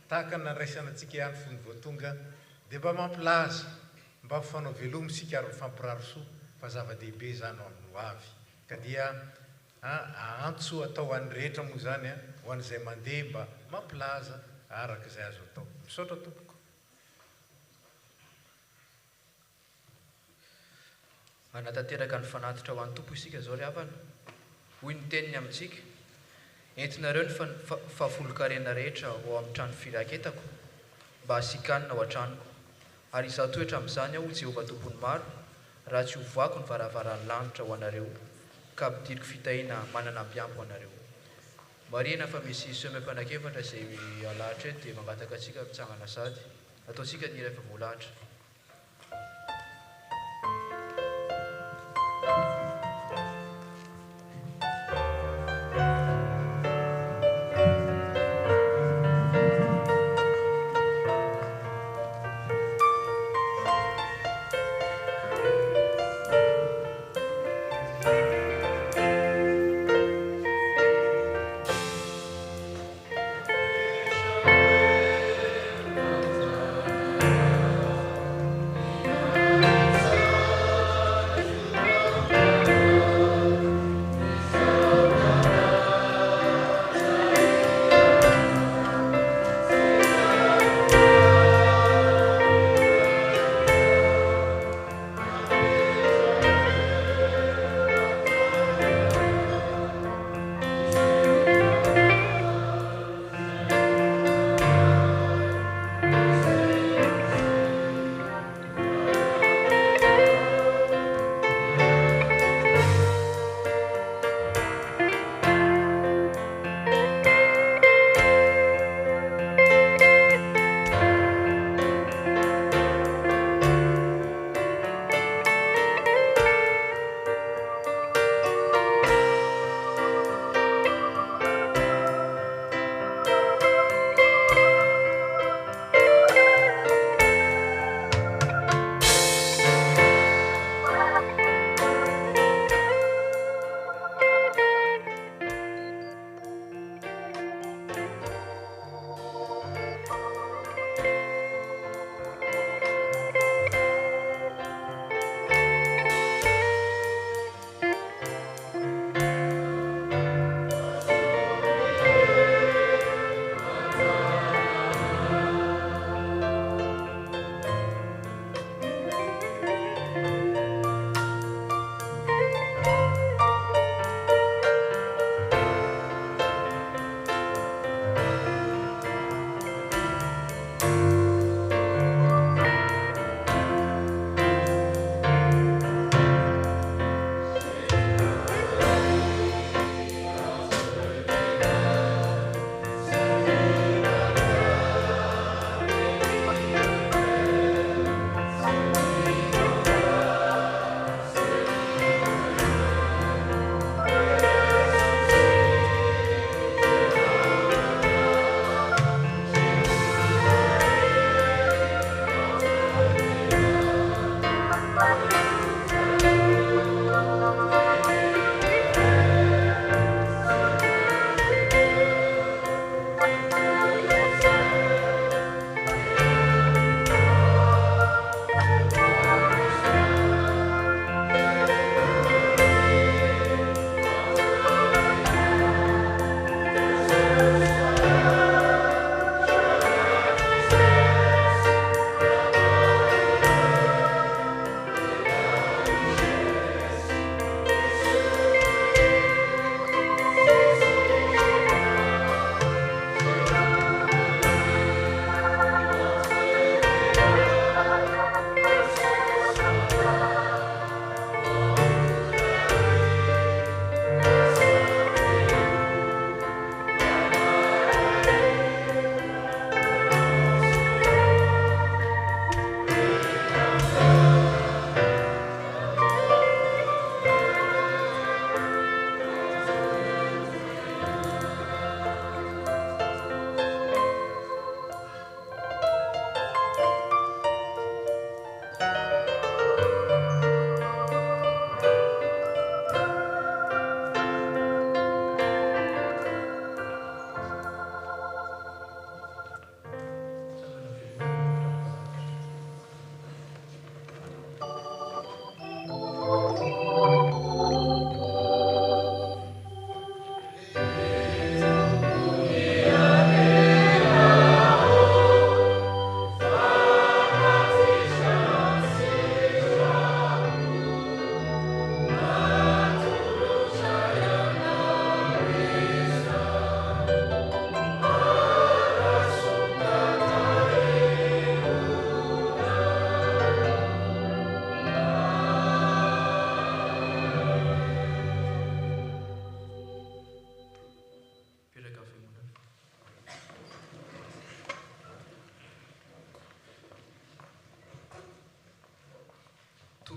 Speaker 9: tahaka ny nandraisana antsika ihany fony voatonga dia mba mampilaza mba fanao velomy sika ary fampirarosoa fa zava-dehibe zany ho amin'ny ho avy ka dia antso atao an'ny rehetra moa zany ho an'izay mandeha mba mampilaza araka izay azo atao misaotra tompoko.
Speaker 1: Anatanteraka ny fanatitra ho an'ny tompo isika zao ry havana hoy ny teniny amintsika entinareo ny fahafolo-karena rehetra ho amin'ny trano firaketako mba hasikanina ao an-tranoko ary izaho toetra amin'izany aho Jehovah tompony maro raha tsy hovoako ny varavaran'ny lanitra ho anareo ka ampidiriko fitahiana manana mpiambo ho anareo. Marihana fa misy semem-panan-kevatra izay alahatra eto dia mangataka antsika mitsangana sady ataontsika ny rehefa voalahatra.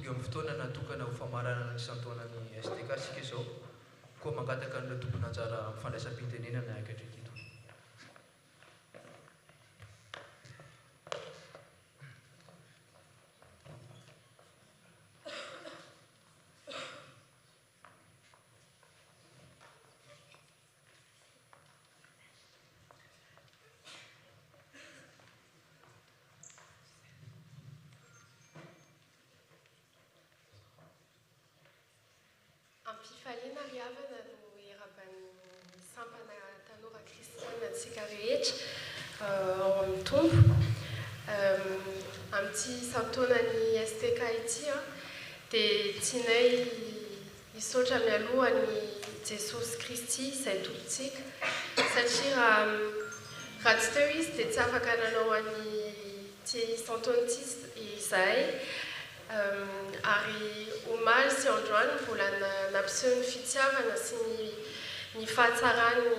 Speaker 1: tonga amin'ny fotoana natokana ho famaranana ny isan-taonan'ny STK sika izao koa mangataka an'ireo tompona anjara amin'ny fandraisam-pitenenana ankehitriny eto.
Speaker 10: Ampifaliana ry havana no eraban'ny sampana tanora kristiana antsika rehetra ao amin'ny tompo. Amin'ity isan-taonan'ny STK ity dia tianay hisaotra mialoha ny Jesosy Kristy izay tompontsika satria raha tsy teo izy dia tsy afaka nanao an'ity isan-taona ity izahay. Ary omaly sy androany mbola nampiseho ny fitiavana sy ny fahatsarany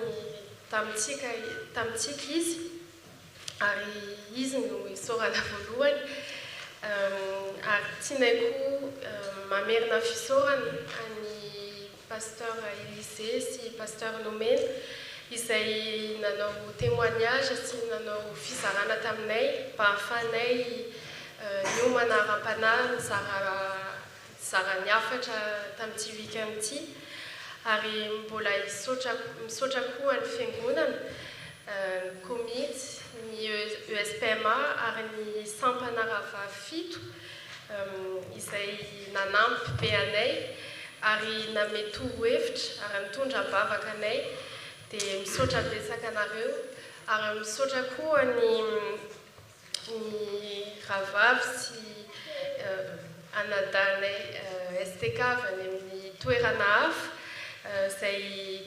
Speaker 10: tamintsika izy ary izy no isaorana voalohany. Ary tianay koa mamerina fisaorana any pasteur Élisée sy pasteur Nomena izay nanao témoignage sy nanao fizarana taminay mba ahafahanay niomana ara-panahy mizara ny hafatra tamin'ity weekend ity ary mbola misaotra koa ny fiangonana, ny komity, ny ESPMA ary ny sampanarava fito izay nanampy be anay ary nametoa hevitra ary mitondra bavaka anay dia misaotra betsaka anareo ary misaotra koa ny ravavy sy anadanay STK avy any amin'ny toerana hafa izay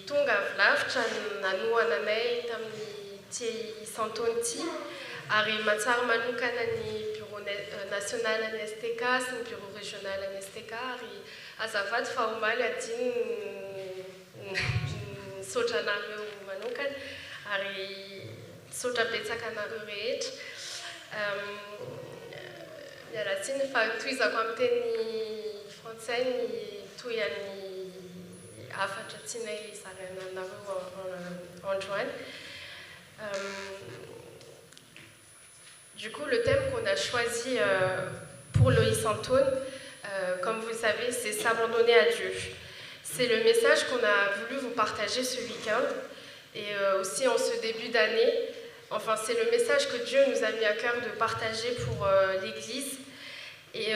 Speaker 10: tonga avy lavitra nanohana anay tamin'ity isan-taona ity ary mahatsara manokana ny bureau national any STK sy ny bureau régional any STK ary azafady fa omaly adiny misaotra anareo manokana ary misaotra betsaka anareo rehetra. Mialatsiny fa tohizako amin'ny teny frantsay ny toy an'ny hafatra tianay izarana anareo androany. Du coup, le thème qu'on a choisi pour le Isantoun, comme vous le savez, c'est s'abandonner à Dieu. C'est le message qu'on a voulu vous partager ce week-end et aussi en ce début d'année. Enfin, c'est le message que Dieu nous a mis à cœur de partager pour l'Église. Et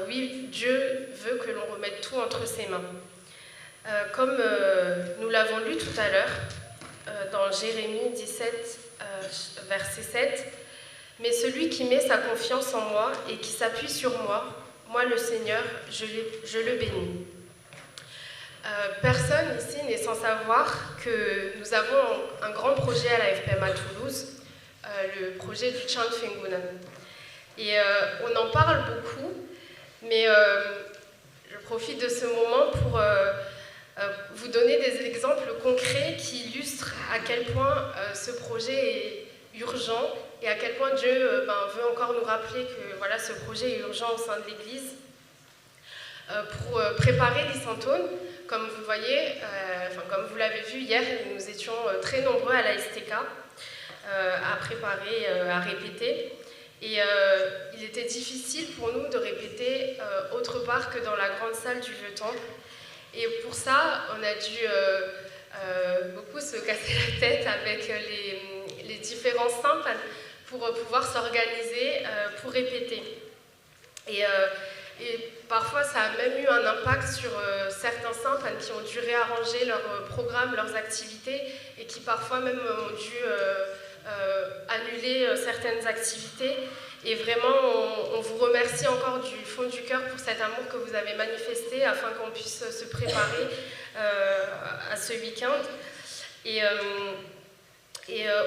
Speaker 10: oui, Dieu veut que l'on remette tout entre ses mains. Comme nous l'avons lu tout à l'heure, dans Jérémie 17, verset 7, « Mais celui qui met sa confiance en moi et qui s'appuie sur moi, moi le Seigneur, je le bénis. » Personne ici n'est sans savoir que nous avons un grand projet à la FPMA Toulouse, le projet du Chant Fingunan. Et on en parle beaucoup, mais je profite de ce moment pour vous donner des exemples concrets qui illustrent à quel point ce projet est urgent et à quel point Dieu veut encore nous rappeler que voilà, ce projet est urgent au sein de l'Église. Pour préparer l'Isantoun, comme vous voyez, comme vous l'avez vu hier, nous étions très nombreux à la STK à préparer, à répéter. Et il était difficile pour nous de répéter autre part que dans la grande salle du Vieux-Temple. Et pour ça, on a dû beaucoup se casser la tête avec les différents samples pour pouvoir s'organiser pour répéter. Et parfois, ça a même eu un impact sur certains samples qui ont dû réarranger leur programme, leurs activités, et qui parfois même ont dû annuler certaines activités. Et vraiment, on vous remercie encore du fond du cœur pour cet amour que vous avez manifesté afin qu'on puisse se préparer à ce week-end. Et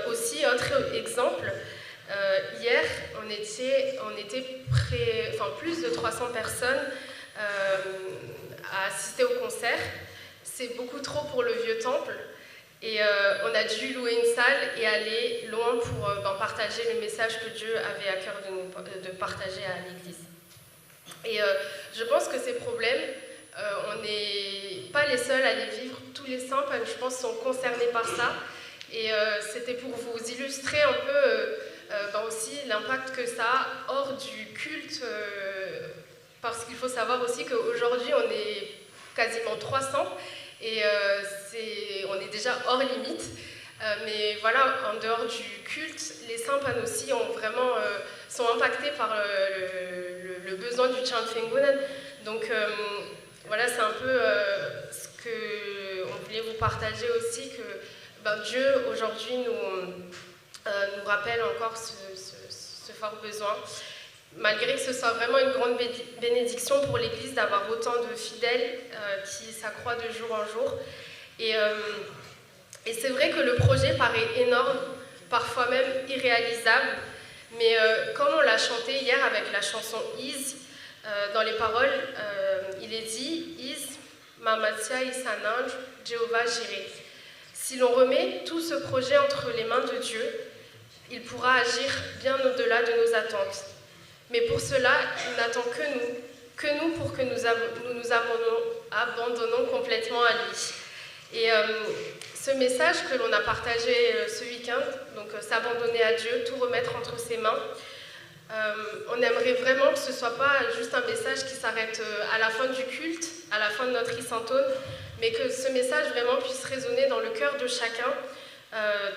Speaker 10: aussi, autre exemple, hier, on était plus de 300 personnes à assister au concert. C'est beaucoup trop pour le Vieux-Temple. Et on a dû louer une salle et aller loin pour partager le message que Dieu avait à cœur de partager à l'Église. Et je pense que ces problèmes, on n'est pas les seuls à les vivre. Tous les saints, je pense, sont concernés par ça. Et c'était pour vous illustrer un peu aussi l'impact que ça a hors du culte, parce qu'il faut savoir aussi qu'aujourd'hui, on est quasiment 300 et on est déjà hors limite. Mais voilà, en dehors du culte, les saints aussi sont impactés par le besoin du chant Fengunan. Donc voilà, c'est un peu ce qu'on voulait vous partager aussi, que Dieu aujourd'hui nous rappelle encore ce fort besoin. Malgré que ce soit vraiment une grande bénédiction pour l'Église d'avoir autant de fidèles qui s'accroît de jour en jour. Et c'est vrai que le projet paraît énorme, parfois même irréalisable, mais comme on l'a chanté hier avec la chanson Is, dans les paroles, il est dit Is, Mamatia Isananj, Jéhovah Jireh. Si l'on remet tout ce projet entre les mains de Dieu, il pourra agir bien au-delà de nos attentes. Mais pour cela, il n'attend que nous pour que nous abandonnons complètement à lui. Et ce message que l'on a partagé ce week-end, donc s'abandonner à Dieu, tout remettre entre ses mains, on aimerait vraiment que ce ne soit pas juste un message qui s'arrête à la fin du culte, à la fin de notre Isantone, mais que ce message vraiment puisse résonner dans le cœur de chacun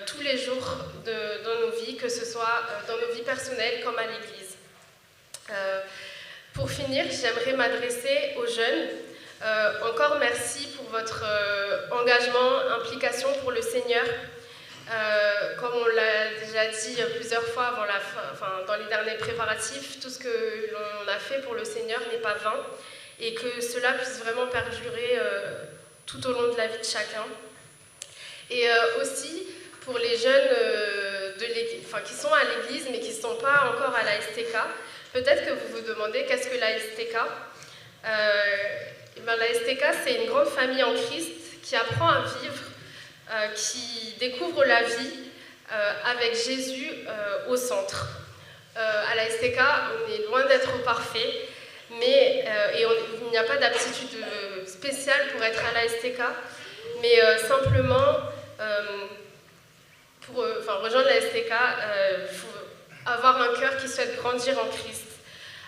Speaker 10: tous les jours dans nos vies, que ce soit dans nos vies personnelles comme à l'Église. Pour finir, j'aimerais m'adresser aux jeunes. Encore merci pour votre engagement, implication pour le Seigneur. Comme on l'a déjà dit plusieurs fois avant la fin, dans les derniers préparatifs, tout ce que l'on a fait pour le Seigneur n'est pas vain, et que cela puisse vraiment perdurer tout au long de la vie de chacun. Et aussi pour les jeunes qui sont à l'Église mais qui ne sont pas encore à la STK, peut-être que vous vous demandez qu'est-ce que la STK. La STK, c'est une grande famille en Christ qui apprend à vivre, qui découvre la vie avec Jésus au centre. À la STK, on est loin d'être parfait, mais il n'y a pas d'aptitude spéciale pour être à la STK, mais simplement, pour rejoindre la STK, il faut avoir un cœur qui souhaite grandir en Christ.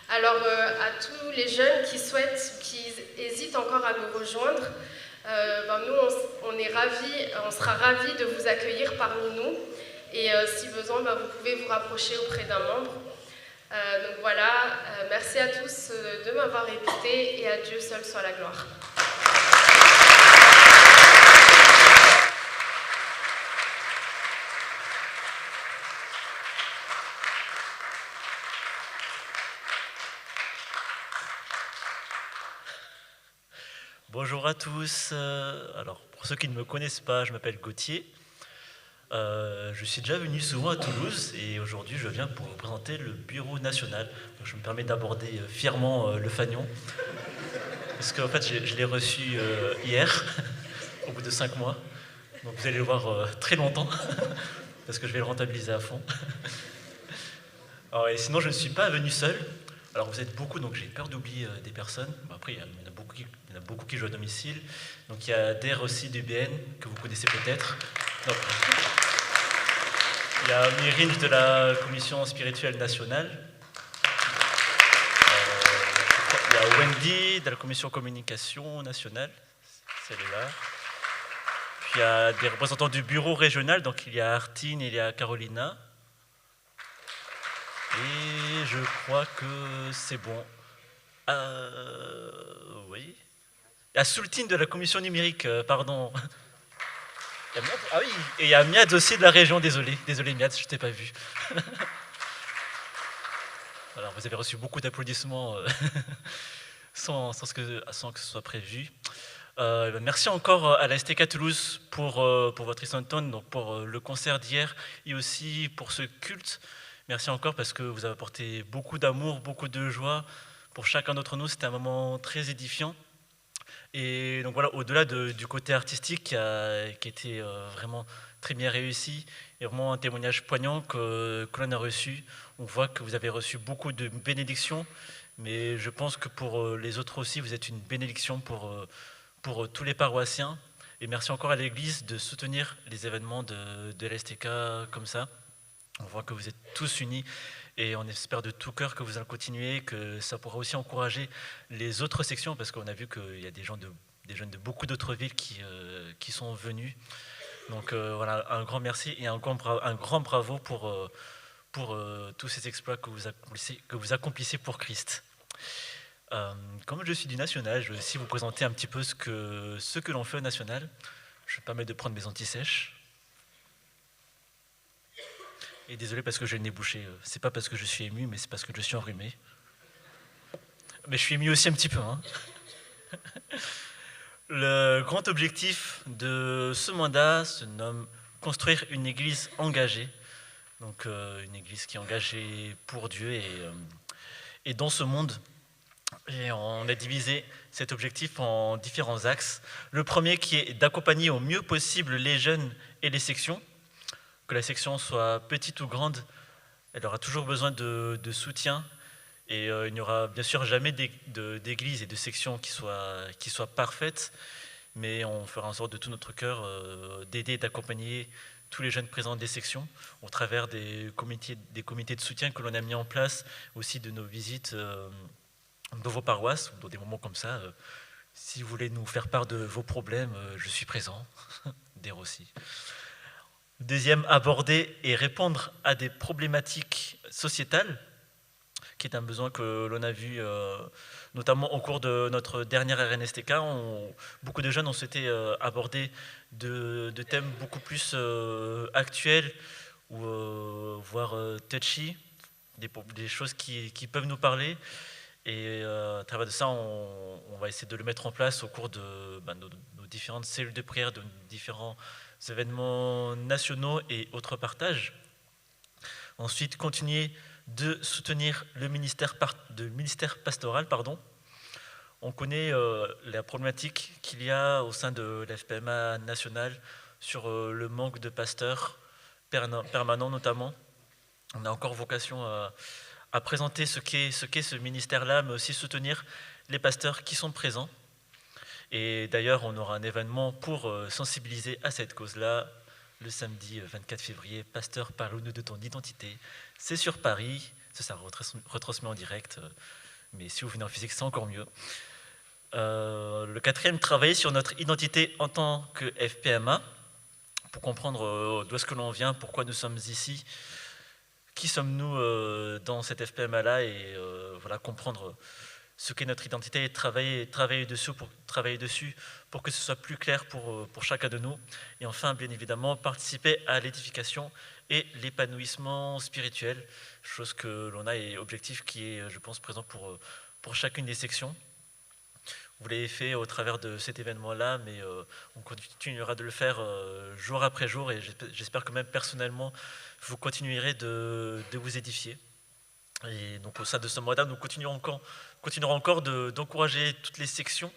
Speaker 10: Alors, à tous les jeunes qui hésitent encore à nous rejoindre, nous, on sera ravis de vous accueillir parmi nous. Et si besoin, vous pouvez vous rapprocher auprès d'un membre. Donc voilà, merci à tous de m'avoir écouté et à Dieu seul soit la gloire.
Speaker 11: Bonjour à tous. Alors, pour ceux qui ne me connaissent pas, je m'appelle Gauthier. Je suis déjà venu souvent à Toulouse et aujourd'hui je viens pour représenter le bureau national. Donc, je me permets d'aborder fièrement le fanion. Parce qu'en fait, je l'ai reçu hier, au bout de 5 mois. Donc vous allez le voir très longtemps, parce que je vais le rentabiliser à fond. Alors, et sinon, je ne suis pas venu seul. Alors vous êtes beaucoup, donc j'ai peur d'oublier des personnes. Après, il y en a beaucoup qui jouent à domicile. Donc il y a Der aussi du BN, que vous connaissez peut-être. Il y a Myrind de la Commission spirituelle nationale. Il y a Wendy de la Commission communication nationale, celle-là. Puis il y a des représentants du bureau régional, donc il y a Artine et il y a Carolina. Et je crois que c'est bon. Oui. Il y a Soultine de la commission numérique, pardon. Il y a Miad, ah oui, et il y a Miad aussi de la région, désolé Miad, je ne t'ai pas vu. Alors vous avez reçu beaucoup d'applaudissements sans que ce soit prévu. Merci encore à la STK Toulouse pour votre Isantone, donc pour le concert d'hier et aussi pour ce culte. Merci encore parce que vous avez apporté beaucoup d'amour, beaucoup de joie. Pour chacun d'entre nous, c'était un moment très édifiant. Et donc voilà, au-delà du côté artistique qui a été vraiment très bien réussi, et vraiment un témoignage poignant que l'on a reçu, on voit que vous avez reçu beaucoup de bénédictions, mais je pense que pour les autres aussi, vous êtes une bénédiction pour tous les paroissiens. Et merci encore à l'Église de soutenir les événements de l'STK comme ça. On voit que vous êtes tous unis et on espère de tout cœur que vous allez continuer, que ça pourra aussi encourager les autres sections, parce qu'on a vu qu'il y a des jeunes de beaucoup d'autres villes qui sont venus. Donc voilà, un grand merci et un grand bravo pour tous ces exploits que vous accomplissez pour Christ. Comme je suis du national, je vais aussi vous présenter un petit peu ce que l'on fait au national. Je me permets de prendre mes antisèches. Et désolé parce que j'ai le nez bouché. C'est pas parce que je suis ému, mais c'est parce que je suis enrhumé. Mais je suis ému aussi un petit peu. Hein. Le grand objectif de ce mandat se nomme construire une église engagée. Donc une église qui est engagée pour Dieu et dans ce monde. Et on a divisé cet objectif en différents axes. Le premier qui est d'accompagner au mieux possible les jeunes et les sections. Que la section soit petite ou grande, elle aura toujours besoin de soutien. Et il n'y aura bien sûr jamais d'église et de section qui soient parfaites. Mais on fera en sorte de tout notre cœur d'aider et d'accompagner tous les jeunes présents des sections au travers des comités de soutien que l'on a mis en place, aussi de nos visites dans vos paroisses, ou dans des moments comme ça. Si vous voulez nous faire part de vos problèmes, je suis présent, d'air aussi. Deuxième, aborder et répondre à des problématiques sociétales, qui est un besoin que l'on a vu notamment au cours de notre dernière RNSTK. Beaucoup de jeunes ont souhaité aborder de thèmes beaucoup plus actuels ou voire touchy, des choses qui peuvent nous parler. Et à travers de ça, on va essayer de le mettre en place au cours de nos différentes cellules de prière, de différents événements nationaux et autres partages. Ensuite, continuer de soutenir le ministère pastoral. On connaît la problématique qu'il y a au sein de l'FPMA nationale sur le manque de pasteurs permanents notamment. On a encore vocation à présenter ce qu'est ce ministère-là, mais aussi soutenir les pasteurs qui sont présents. Et d'ailleurs, on aura un événement pour sensibiliser à cette cause-là, le samedi 24 février. Pasteur, parle-nous de ton identité. C'est sur Paris, ça sera retransmis en direct, mais si vous venez en physique, c'est encore mieux. Le quatrième, travailler sur notre identité en tant que FPMA, pour comprendre d'où est-ce que l'on vient, pourquoi nous sommes ici, qui sommes-nous dans cette FPMA-là, et voilà, comprendre ce qu'est notre identité et travailler dessus pour que ce soit plus clair pour chacun de nous. Et enfin, bien évidemment, participer à l'édification et l'épanouissement spirituel, chose que l'on a et objectif qui est, je pense, présent pour chacune des sections. Vous l'avez fait au travers de cet événement-là, mais on continuera de le faire jour après jour, et j'espère que même personnellement, vous continuerez de vous édifier. Et donc au sein de ce mandat, nous continuerons encore d'encourager toutes les sections,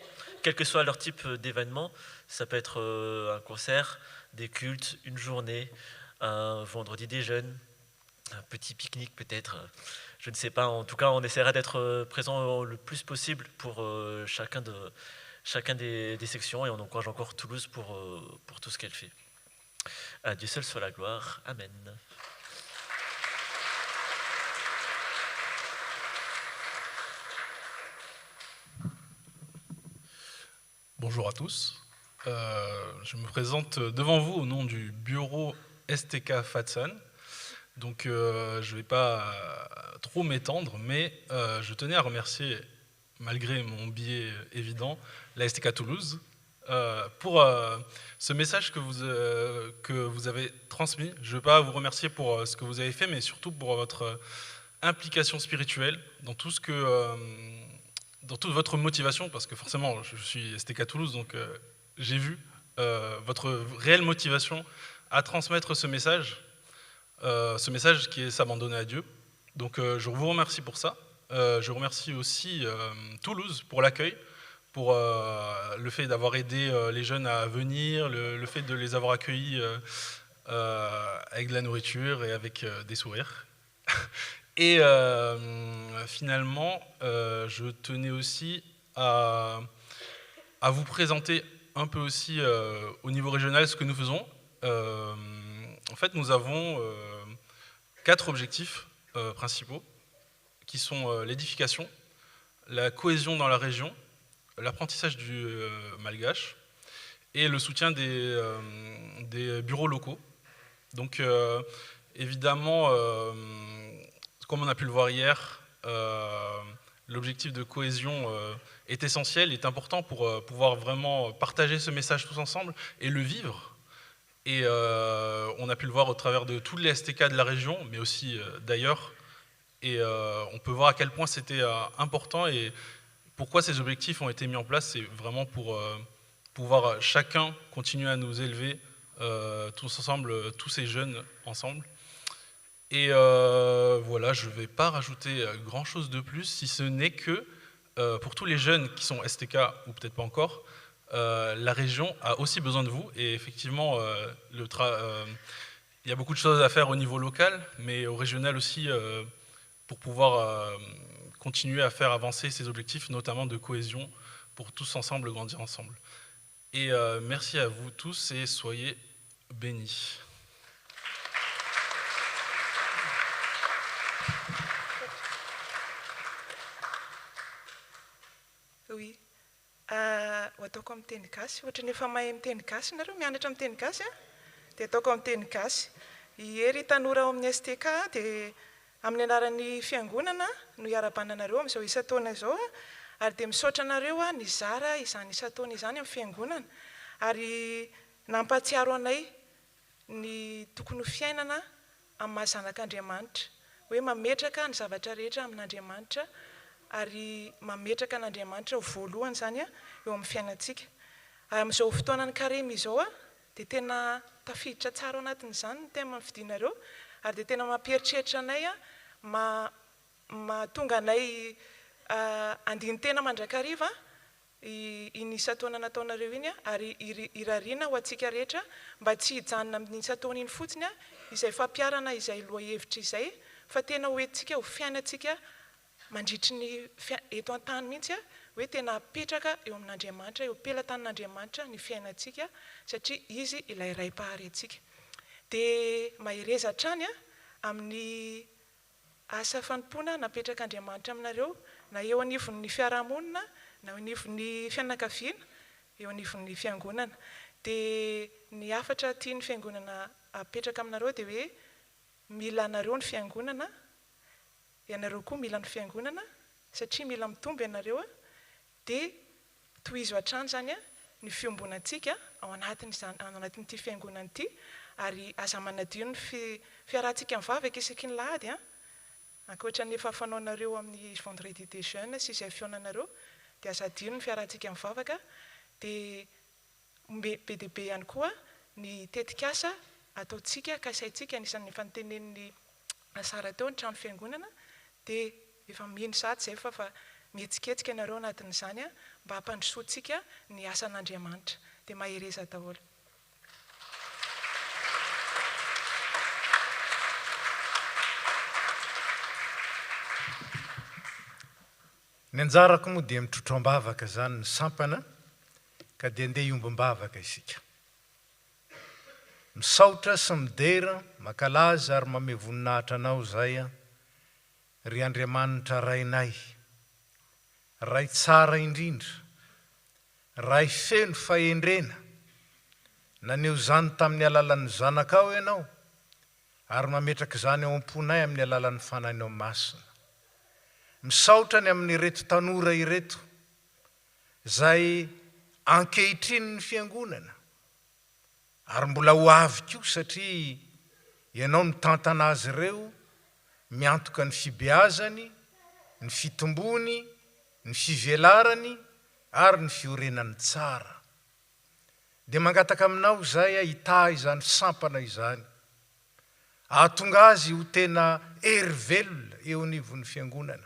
Speaker 11: quel que soit leur type d'événement. Ça peut être un concert, des cultes, une journée, un vendredi des jeunes, un petit pique-nique peut-être, je ne sais pas. En tout cas, on essaiera d'être présent le plus possible pour chacun des sections, et on encourage encore Toulouse pour tout ce qu'elle fait. À Dieu seul soit la gloire. Amen.
Speaker 12: Bonjour à tous. Je me présente devant vous au nom du bureau STK Fatson. Donc je ne vais pas trop m'étendre, mais je tenais à remercier, malgré mon biais évident, la STK Toulouse pour ce message que vous avez transmis. Je ne vais pas vous remercier pour ce que vous avez fait, mais surtout pour votre implication spirituelle dans tout ce que... dans toute votre motivation, parce que forcément, je suis STK Toulouse, donc j'ai vu votre réelle motivation à transmettre ce message qui est s'abandonner à Dieu. Donc je vous remercie pour ça. Je remercie aussi Toulouse pour l'accueil, pour le fait d'avoir aidé les jeunes à venir, le fait de les avoir accueillis avec de la nourriture et avec des sourires. Et finalement, je tenais aussi à vous présenter un peu aussi au niveau régional ce que nous faisons. En fait, nous avons 4 objectifs principaux qui sont l'édification, la cohésion dans la région, l'apprentissage du malgache et le soutien des bureaux locaux. Donc évidemment, comme on a pu le voir hier, l'objectif de cohésion est essentiel, est important pour pouvoir vraiment partager ce message tous ensemble et le vivre. Et on a pu le voir au travers de tous les STK de la région, mais aussi d'ailleurs. Et on peut voir à quel point c'était important et pourquoi ces objectifs ont été mis en place. C'est vraiment pour pouvoir chacun continuer à nous élever tous ensemble, tous ces jeunes ensemble. Et voilà, je ne vais pas rajouter grand-chose de plus, si ce n'est que pour tous les jeunes qui sont STK ou peut-être pas encore, la région a aussi besoin de vous. Et effectivement, il y a beaucoup de choses à faire au niveau local, mais au régional aussi, pour pouvoir continuer à faire avancer ces objectifs, notamment de cohésion, pour tous ensemble grandir ensemble. Et merci à vous tous et soyez bénis.
Speaker 13: Oui. Ataoko amin'ny teny gasy, ohatra ny efa mahay miteny gasy nareo mianatra miteny gasy dia ataoko amin'ny teny gasy. Ery tanora ao amin'ny STK dia amin'ny anaran'ny fiangonana no iarabananareo amin'izao isa-taona izao ary dia misaotra anareo ny zara izany isa-taona izany amin'ny fiangonana ary nampahatsiaro anay ny tokony fiainana amin'ny mahazanak'Andriamanitra hoe mametraka ny zavatra rehetra amin'Andriamanitra ary mametraka an'Andriamanitra ho voalohany zany eo amin'ny fiainantsika. Amin'izao fotoanany karema izao dia tena tafiditra tsara ao anatin'izany ny tema fidinareo ary dia tena mampieritreritra anay mahatonga anay andiny tena mandrakariva iny isa-taona nataonareo iny ary irariana ho antsika rehetra mba tsy hijanona amin'ny isa-taona iny fotsiny izay fampiarana izay loha hevitra izay fa tena hoentsika ho fiainantsika mandritry ny eto an-tany mihitsy hoe tena apetraka eo amin'Andriamanitra, eo am-pelantan'Andriamanitra ny fiainantsika satria izy ilay ray-pahary antsika. Dia mahereza hatrany amin'ny asa fanompoana napetraka Andriamanitra aminareo na eo anivon'ny fiarahamonina na eo anivon'ny fianakaviana, eo anivon'ny fiangonana. Dia ny hafatra tian'ny fiangonana apetraka aminareo dia hoe mila anareo ny fiangonana, ianareo koa mila ny fiangonana satria mila mitombo ianareo dia tohizo hatrany zany ny fiombonantsika ao anatin'ity fiangonana ity ary aza manadio ny fiarahantsika mivavaka isaky ny lahady ankoatra ny efa fanaonareo amin'ny vendredi des jeunes sy izay fionanareo dia aza adio ny fiarahantsika mivavaka dia be dia be ihany koa ny tetikasa ataontsika kasaintsika anisan'ny fanontenen'ny asara teo ny trano fiangonana dia efa mino sady zay fa mihetsiketsika ianareo anatin'izany mba hampandrosoantsika ny asan'Andriamanitra dia mahereza daholo.
Speaker 9: Ny anjarako moa dia mitrotro-mbavaka zany ny sampana ka dia andeha iombam-bavaka isika. Misaotra sy midera makalaza ary mame voninahitra anao zay ry Andriamanitra rainay, ray tsara indrindra, ray feno fahendrena, naneo zany tamin'ny alalan'ny zanakao ianao ary mametraka zany ao am-ponay amin'ny alalan'ny fanainao masina. Misaotra ny amin'ny reto tanora ireto zay ankehitriny ny fiangonana ary mbola ho avy koa satria ianao mitantana azy ireo miantoka ny fibeazany, ny fitombony, ny fivelarany ary ny fiorenany tsara. Dia mangataka aminao zay hitahy izany sampana izany, ahatonga azy ho tena hery velona eo anivon'ny fiangonana,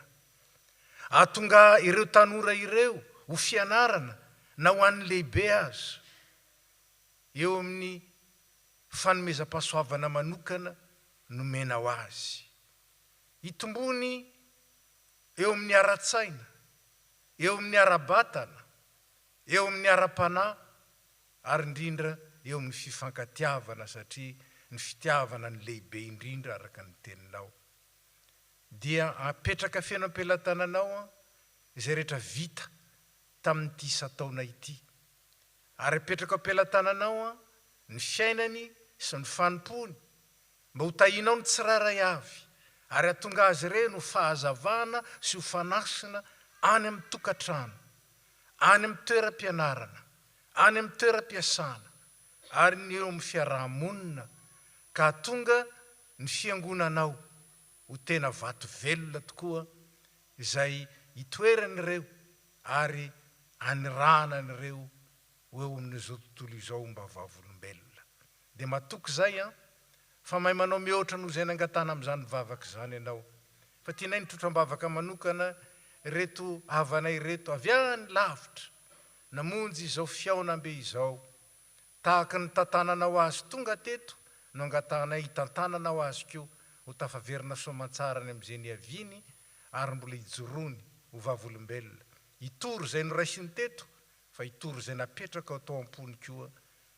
Speaker 9: ahatonga ireo tanora ireo ho fianarana na ho an'ny lehibe azy eo amin'ny fanomezam-pahasoavana manokana nomena ho azy. hitombony eo amin'ny ara-tsaina, eo amin'ny ara-batana, eo amin'ny ara-panahy, ary indrindra eo amin'ny fifankatiavana satria ny fitiavana ny lehibe indrindra araka ny teninao. Dia apetraka feno am-pelatananao izay rehetra vita tamin'ity isataona ity. Ary apetraka am-pelatananao ny fiainany sy ny fanompony mba ho tahinao ny tsiraray avy, ary atonga azy ireny ho fahazavana sy ho fanasina any amin'ny tokantrano, any amin'ny toeram-pianarana, any amin'ny toeram-piasana, ary ny eo amin'ny fiarahamonina, ka tonga ny fiangonanao ho tena vato velona tokoa izay hitoeran'ireo ary aniranan'ireo eo amin'izao tontolo izao mba vavolombelona. Dia matoky zay fa mahay manao mihoatra noho izay nangatana amin'izany vavaka izany ianao. Fa tianay ny trotram-bavaka manokana reto havanay reto avy any lavitra namonjy izao fiaonam-be izao, tahaka ny tantananao azy tonga teto no angatanay hitantananao azy keo ho tafaverina soamantsarany amin'izay niaviany ary mbola hijorony ho vavolombelona. Hitory izay noraisiny teto fa hitory izay napetraka atao am-pony koa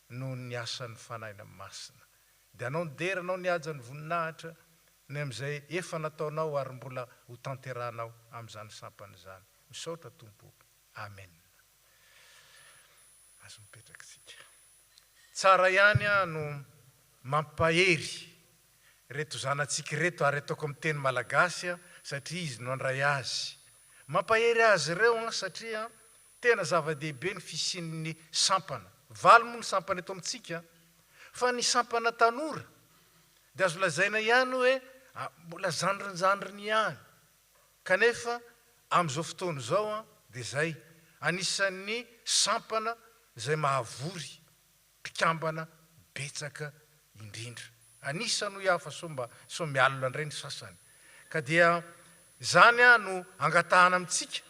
Speaker 9: noho ny asan'ny fanaina masina. Dia anao nidery, anao nihaja ny voninahitra ny amin'izay efa nataonao ary mbola ho tanteranao amin'izany sampana izany. Misaotra Tompo. Amen. Azo mipetraka tsika. Tsara ihany no mampahery reto zanatsika reto ary ataoko amin'ny teny malagasy satria izy no andray azy. Mampahery azy ireo satria tena zava-dehibe ny fisian'ny sampana. Valo moa ny sampana eto amintsika, fa ny sampana tanora dia azo lazaina ihany hoe mbola zandrinjandriny ihany. Kanefa amin'izao fotoana izao dia zay anisan'ny sampana izay mahavory mpikambana betsaka indrindra. Anisany hoe hafa so mialina indray ny sasany. Ka dia zany no angatahana amintsika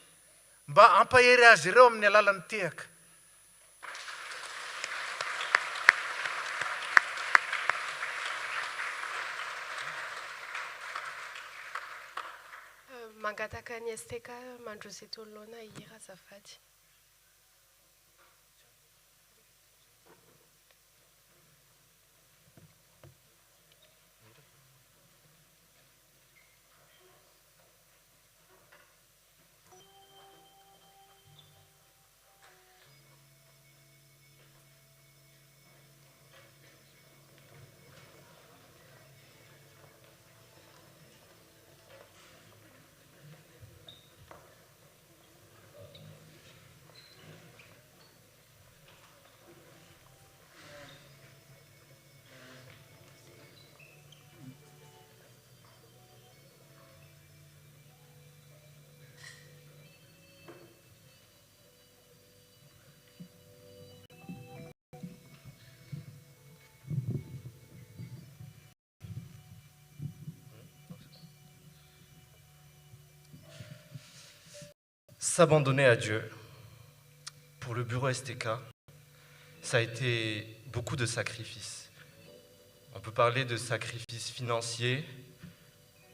Speaker 9: mba ampahery azy ireo amin'ny alalan'ny tehaka.
Speaker 10: Mangataka ny STK mandrozy eto anoloana ihira azafady.
Speaker 14: S'abandonner à Dieu. Pour le bureau STK, ça a été beaucoup de sacrifices. On peut parler de sacrifices financiers,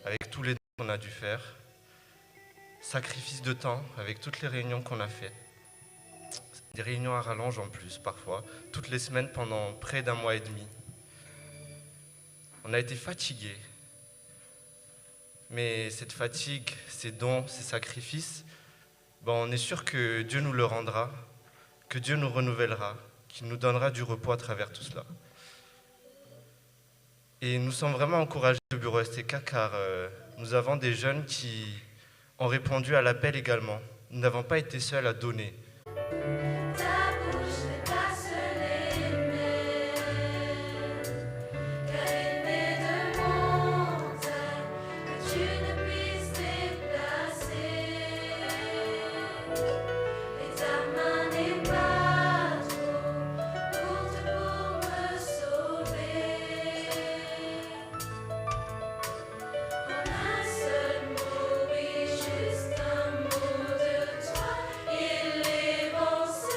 Speaker 14: avec tous les dons qu'on a dû faire, sacrifices de temps, avec toutes les réunions qu'on a faites, des réunions à rallonge en plus parfois, toutes les semaines pendant près d'1 mois et demi. On a été fatigués, mais cette fatigue, ces dons, ces sacrifices, on est sûr que Dieu nous le rendra, que Dieu nous renouvellera, qu'il nous donnera du repos à travers tout cela. Et nous sommes vraiment encouragés au bureau STK car nous avons des jeunes qui ont répondu à l'appel également. Nous n'avons pas été seuls à donner.
Speaker 15: Juste un mot de toi, il est bon.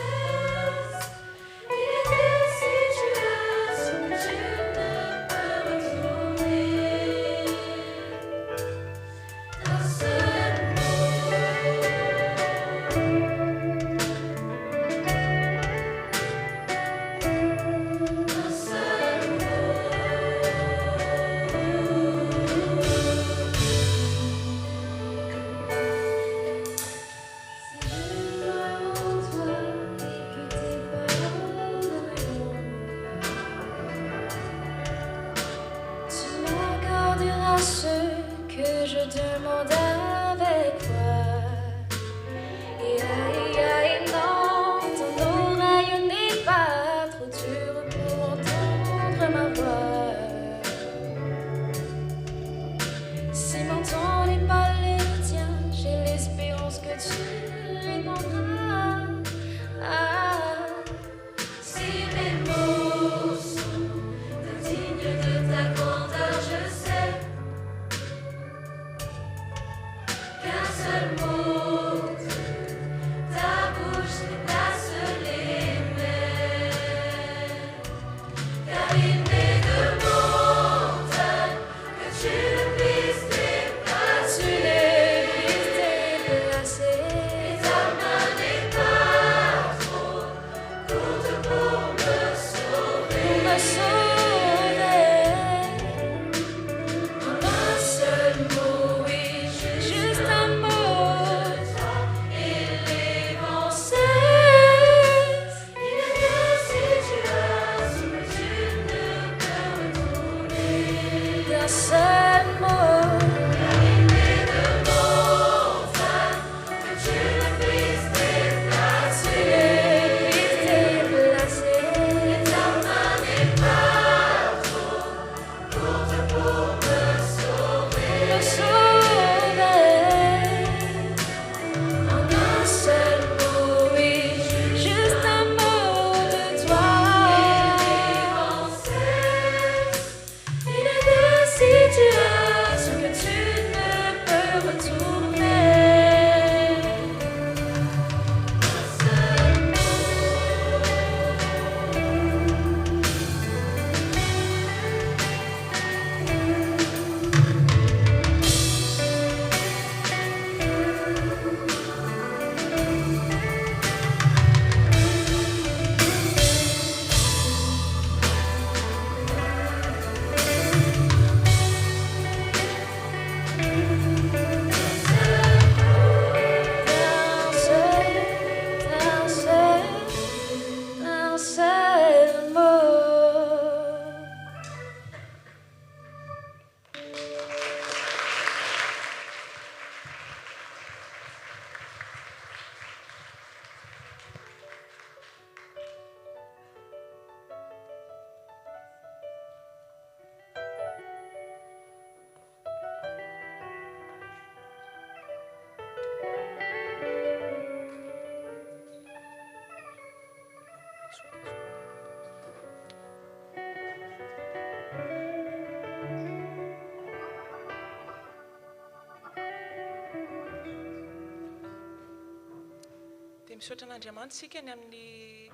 Speaker 13: Dia misaotra an'Andriamanitra isika ny amin'ny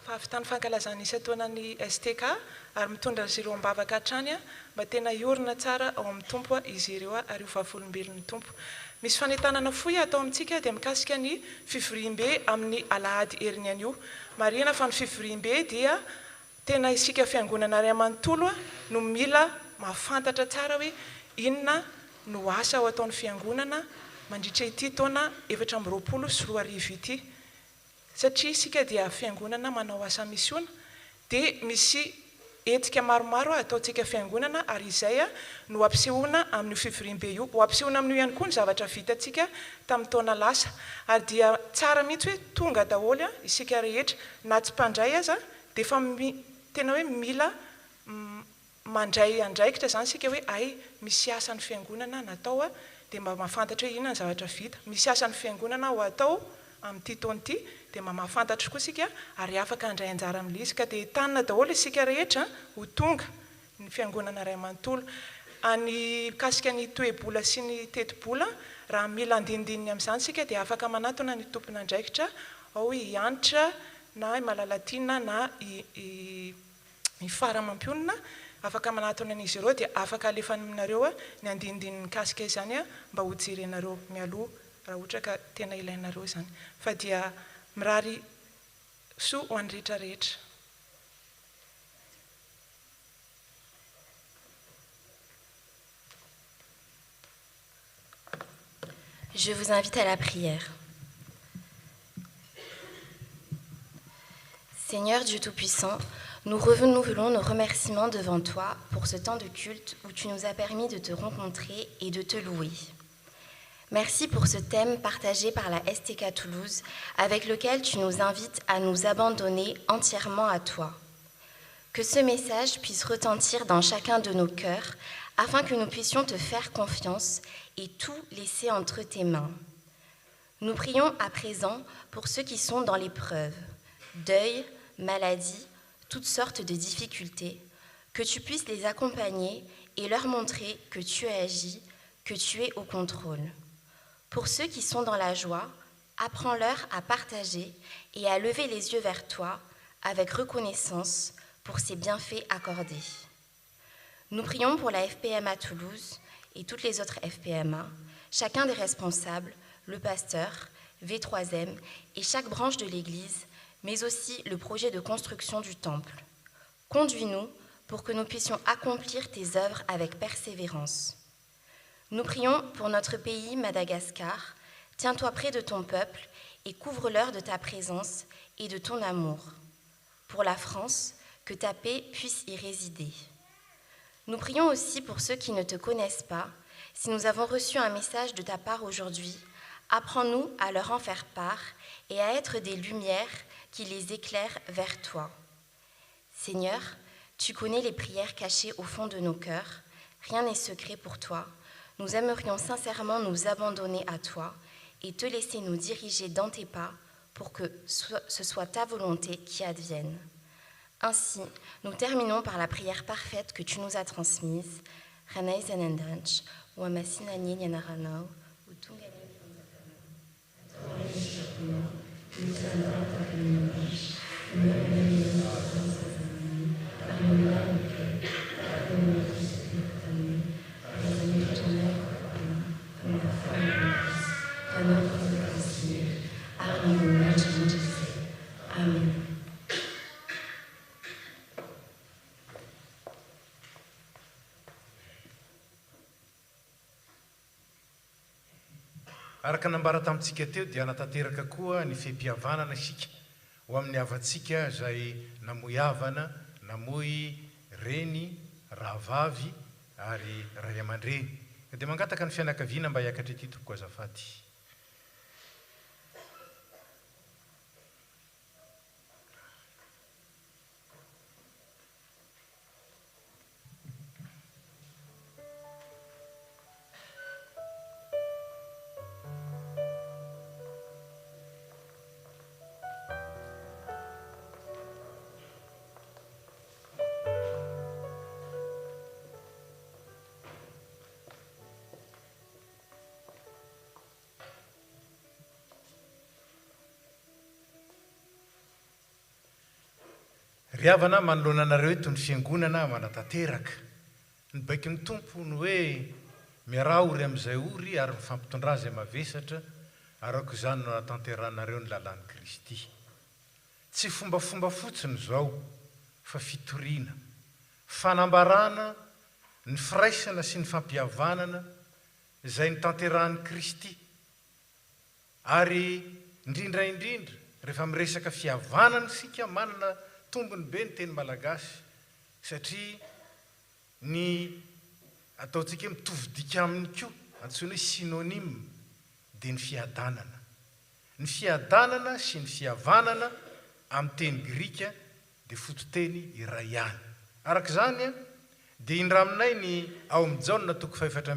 Speaker 13: fahavitany fankalazana isa-taonan'ny STK ary mitondra azy ireo ambavaka hatrany mba tena iorina tsara ao amin'ny tompo izy ireo ary ho vavolombelon'ny tompo. Misy fanentanana fohy atao amintsika dia mikasika ny fivoriam-be amin'ny alahady heriny anio. Marina fa ny fivoriam-be dia tena isika fiangonana iray manontolo no mila mahafantatra tsara hoe inona no asa ao ataon'ny fiangonana mandritra ity taona 2024 ity. Satria isika dia fiangonana manao asa misiona dia misy etika maromaro ataontsika fiangonana ary izay no ampisehoana amin'ny fivoriam-be io. Ho ampisehoana amin'io ihany koa ny zavatra vitantsika tamin'ny taona lasa ary dia tsara mihitsy hoe tonga daholo isika rehetra na tsy mpandray aza dia efa tena hoe mila mandray andraikitra zany sika hoe ay misy asan'ny fiangonana natao dia mba mahafantatra hoe inona ny zavatra vita. Misy asan'ny fiangonana ho atao amin'ity taona ity dia mba mahafantatra koa sika ary afaka handray anjara amin'ilay izy ka dia tanana daholo isika rehetra ho tonga ny fiangonana iray manontolo. Any kasika ny toe-bola sy ny teti-bola raha mila andinindininy amin'izany sika dia afaka manatona ny tompona andraikitra ao hianatra na malalatina na hifaramam-pionina afaka manatona an'izy ireo dia afaka alefany aminareo ny andinindininy kasika izany mba ho jerenareo mialoha raha ohatra ka tena ilainareo izany fa dia mirary soa ho an'ny rehetrarehetra.
Speaker 3: Je vous invite à la prière. Seigneur Dieu Tout-Puissant, nous renouvelons nos remerciements devant toi pour ce temps de culte où tu nous as permis de te rencontrer et de te louer. Merci pour ce thème partagé par la STK Toulouse avec lequel tu nous invites à nous abandonner entièrement à toi. Que ce message puisse retentir dans chacun de nos cœurs afin que nous puissions te faire confiance et tout laisser entre tes mains. Nous prions à présent pour ceux qui sont dans l'épreuve, deuil, maladie, toutes sortes de difficultés, que tu puisses les accompagner et leur montrer que tu agis, que tu es au contrôle. Pour ceux qui sont dans la joie, apprends-leur à partager et à lever les yeux vers toi avec reconnaissance pour ces bienfaits accordés. Nous prions pour la FPMA Toulouse et toutes les autres FPMA, chacun des responsables, le pasteur, V3M et chaque branche de l'Église, mais aussi le projet de construction du temple. Conduis-nous pour que nous puissions accomplir tes œuvres avec persévérance. Nous prions pour notre pays, Madagascar. Tiens-toi près de ton peuple et couvre-leur de ta présence et de ton amour. Pour la France, que ta paix puisse y résider. Nous prions aussi pour ceux qui ne te connaissent pas. Si nous avons reçu un message de ta part aujourd'hui, apprends-nous à leur en faire part et à être des lumières qui les éclairent vers toi. Seigneur, tu connais les prières cachées au fond de nos cœurs. Rien n'est secret pour toi. Nous aimerions sincèrement nous abandonner à toi et te laisser nous diriger dans tes pas pour que ce soit ta volonté qui advienne. Ainsi, nous terminons par la prière parfaite que tu nous as transmise. Amen.
Speaker 9: Araka nambara tamintsika teo dia natateraka koa ny fempihavanana isika ho amin'ny havantsika zay namoy havana, namoy reny, rahavavy ary ray aman-dreny. Dia mangataka ny fianakaviana mba hiakatra ety tokoa azafady. Ry havana manoloana anareo eto ny fiangonana manatateraka. Ny baiky ny tompony hoe miarah ory amin'izay ory ary mifampitondra izay mavesatra araka izany no natanteranareo ny lalàn'i Kristy. Tsy fombafomba fotsiny izao fa fitoriana, fanambarana ny firaisana sy ny fampihavanana izay nitanterahan'i Kristy. Ary indrindra rehefa miresaka fihavanana isika manana tombony be ny teny malagasy satria ny ataontsika mitovidika aminy koa antsoina hoe synonyme dia ny fiadanana. Ny fiadanana sy ny fihavanana amin'ny teny grika dia fototeny iray ihany. Araka izany dia indraminay ny ao amin'ny Jaona 4:20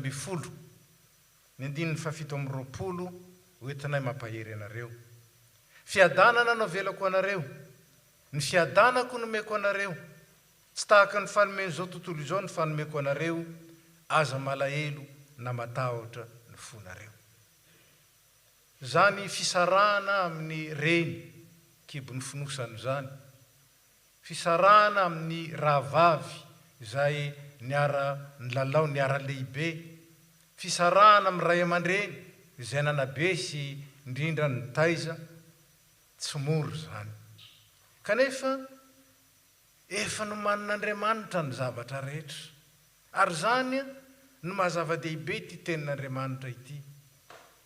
Speaker 9: ny 7:20 hoentinay mampahery anareo. Fiadanana no velako anareo. Ny fiadanako nomeko anareo. Tsy tahaka ny fanomeny izao tontolo izao ny fanomeko anareo, aza malahelo na matahotra ny fonareo. Zany fisarahana amin'ny reny kibony finosany zany. Fisarahana amin'ny rahavavy izay niara nilalao niara lehibe. Fisarahana amin'ny ray aman-dreny izay nanabe sy indrindra ny taiza tsy moro zany. Kanefa efa no manin'Andriamanitra ny zavatra rehetra. Ary zany no mahazava-dehibe ity tenin'Andriamanitra ity.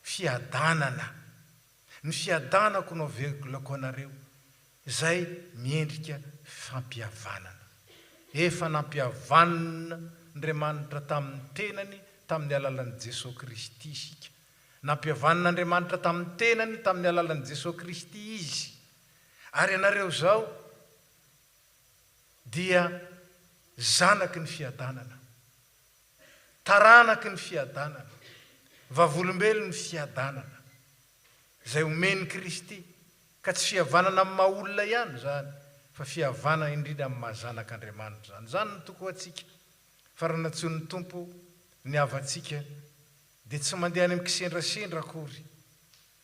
Speaker 9: Fiadanana. Ny fiadanako no velako anareo izay miendrika fampihavanana. Efa nampihavanana Andriamanitra tamin'ny tenany tamin'ny alalan'i Jesosy Kristy isika. Nampihavanan'Andriamanitra tamin'ny tenany tamin'ny alalan'i Jesosy Kristy izy. Ary anareo zao dia zanaky ny fiadanana, taranaky ny fiadanana, vavolombelo ny fiadanana izay omeny Kristy, ka tsy fihavanana amin'ny maha-olona ihany zany fa fihavanana indrindra amin'ny mahazanak'Andriamanitra zany. Zany no toko atsika fa raha natsoin'ny Tompo ny havantsika dia tsy mandeha any amin'ny kisendrasendra akory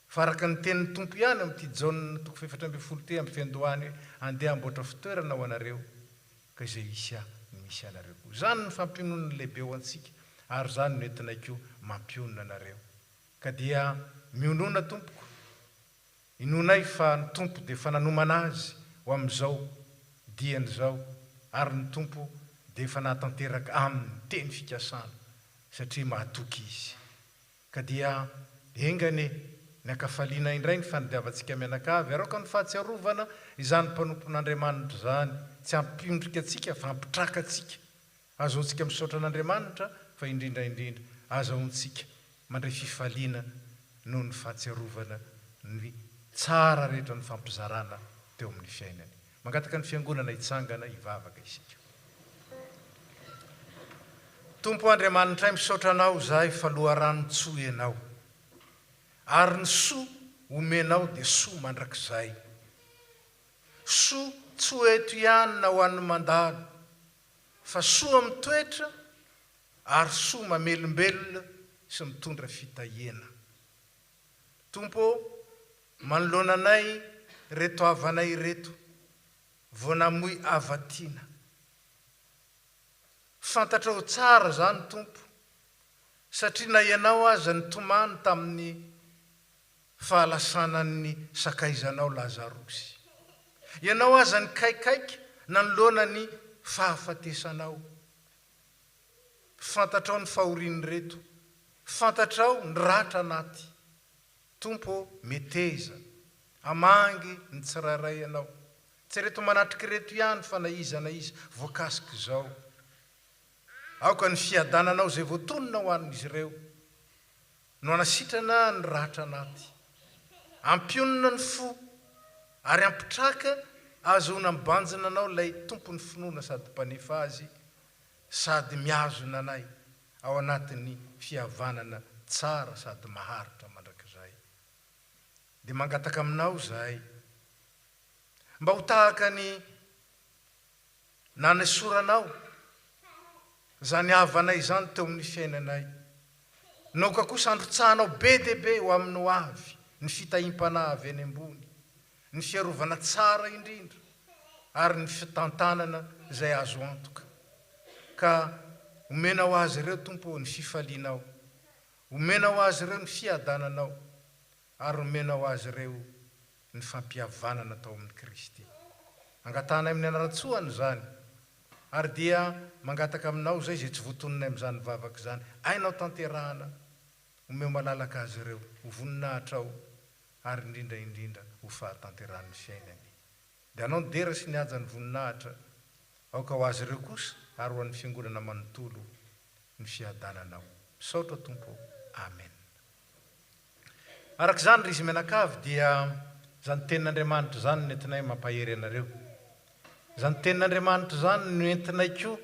Speaker 9: fa araka ny tenin'ny Tompo ihany amin'ity Jaona 4:20 ty amin'ny fiandohany andeha amboatra fitoerana ho anareo ka izay misy anareo koa. Zany ny fampionona lehibe ho antsika ary zany no entinay koa mampionona anareo. Ka dia mionona Tompoko, inonay fa ny Tompo dia efa nanomana azy ho amin'izao diany zao ary ny Tompo dia efa nahatanteraka amin'ny teny fikasana satria mahatoky izy. Ka dia engane ny akafaliana indray ny fandiavantsika mianakavy araka ny fahatsiarovana izany mpanompon'Andriamanitra zany tsy hampindrika atsika fa hampitraka atsika azaontsika misaotra an'Andriamanitra fa indrindraindrindra azaontsika mandray fifaliana noho ny fahatsiarovana ny tsara rehetra ny fampizarana teo amin'ny fiainany. Mangataka ny fiangonana hitsangana hivavaka isika. Tompo Andriamanitra, misaotra anao zahay fa loharano-tsoa ianao, ary ny soa omenao dia soa mandrakizay. Soa tsy ho eto ihany na ho an'ny mandalo, fa soa mitoetra ary soa mamelombelona sy mitondra fitahiana. Tompo, manoloana anay reto avanay reto, voanamoy avatiana. Fantatrao tsara zany Tompo, satria na ianao aza ny tomany tamin'ny fahalasanan'ny sakaizanao Lazarosy. Ianao aza ny kaikaiky nanoloana ny fahafatesanao. Fantatrao ny fahoriany reto, fantatrao ny ratra anaty. Tompo, meteza, amangy ny tsirairay ianao. Tsy reto manatriky reto ihany fa na iza voakasiky zao. Aoka ny fiadananao zay voatonona ho an'izy ireo, no anasitrana ny ratra anaty. Ampionona ny fo, ary ampitraka azoana mibanjina anao lay tompony finoana sady mpanefa azy, sady miazona anay ao anatin'ny fihavanana tsara sady maharitra mandrakizay. Dia mangataka aminao zahay, mba ho tahaka ny nanesoranao zany havanay zany teo amin'ny fiainanay. Naoka kosa androtsahanao be dia be ho amin'ny ho avy ny fitahim-panahy avy eny ambony, ny fiarovana tsara indrindra, ary ny fitantanana zay azo antoka. Ka omenao azy ireo Tompo ny fifalianao, omenao azy ireo ny fiadananao, ary omenao azy ireo ny fampihavanana tao amin'ny Kristy. Angatanay amin'ny anaratsoany zany, ary dia mangataka aminao zay tsy voatononay amin'izany vavaka zany, ainao tanterahana, omeo malalaka azy ireo, ho voninahitra ao, ary indrindraindrindra ho fahatanteran'ny fiainany. Dia anao ny dera sy ny haja ny voninahitra, aoka ho azy ireo kosa, ary ho an'ny fiangonana manontolo ny fiadananao. Misaotra Tompo. Amen. Araka zany ry izy menakavy dia zany tenin'Andriamanitra zany nentinay mampahery anareo. Zany tenin'Andriamanitra zany no entinay koa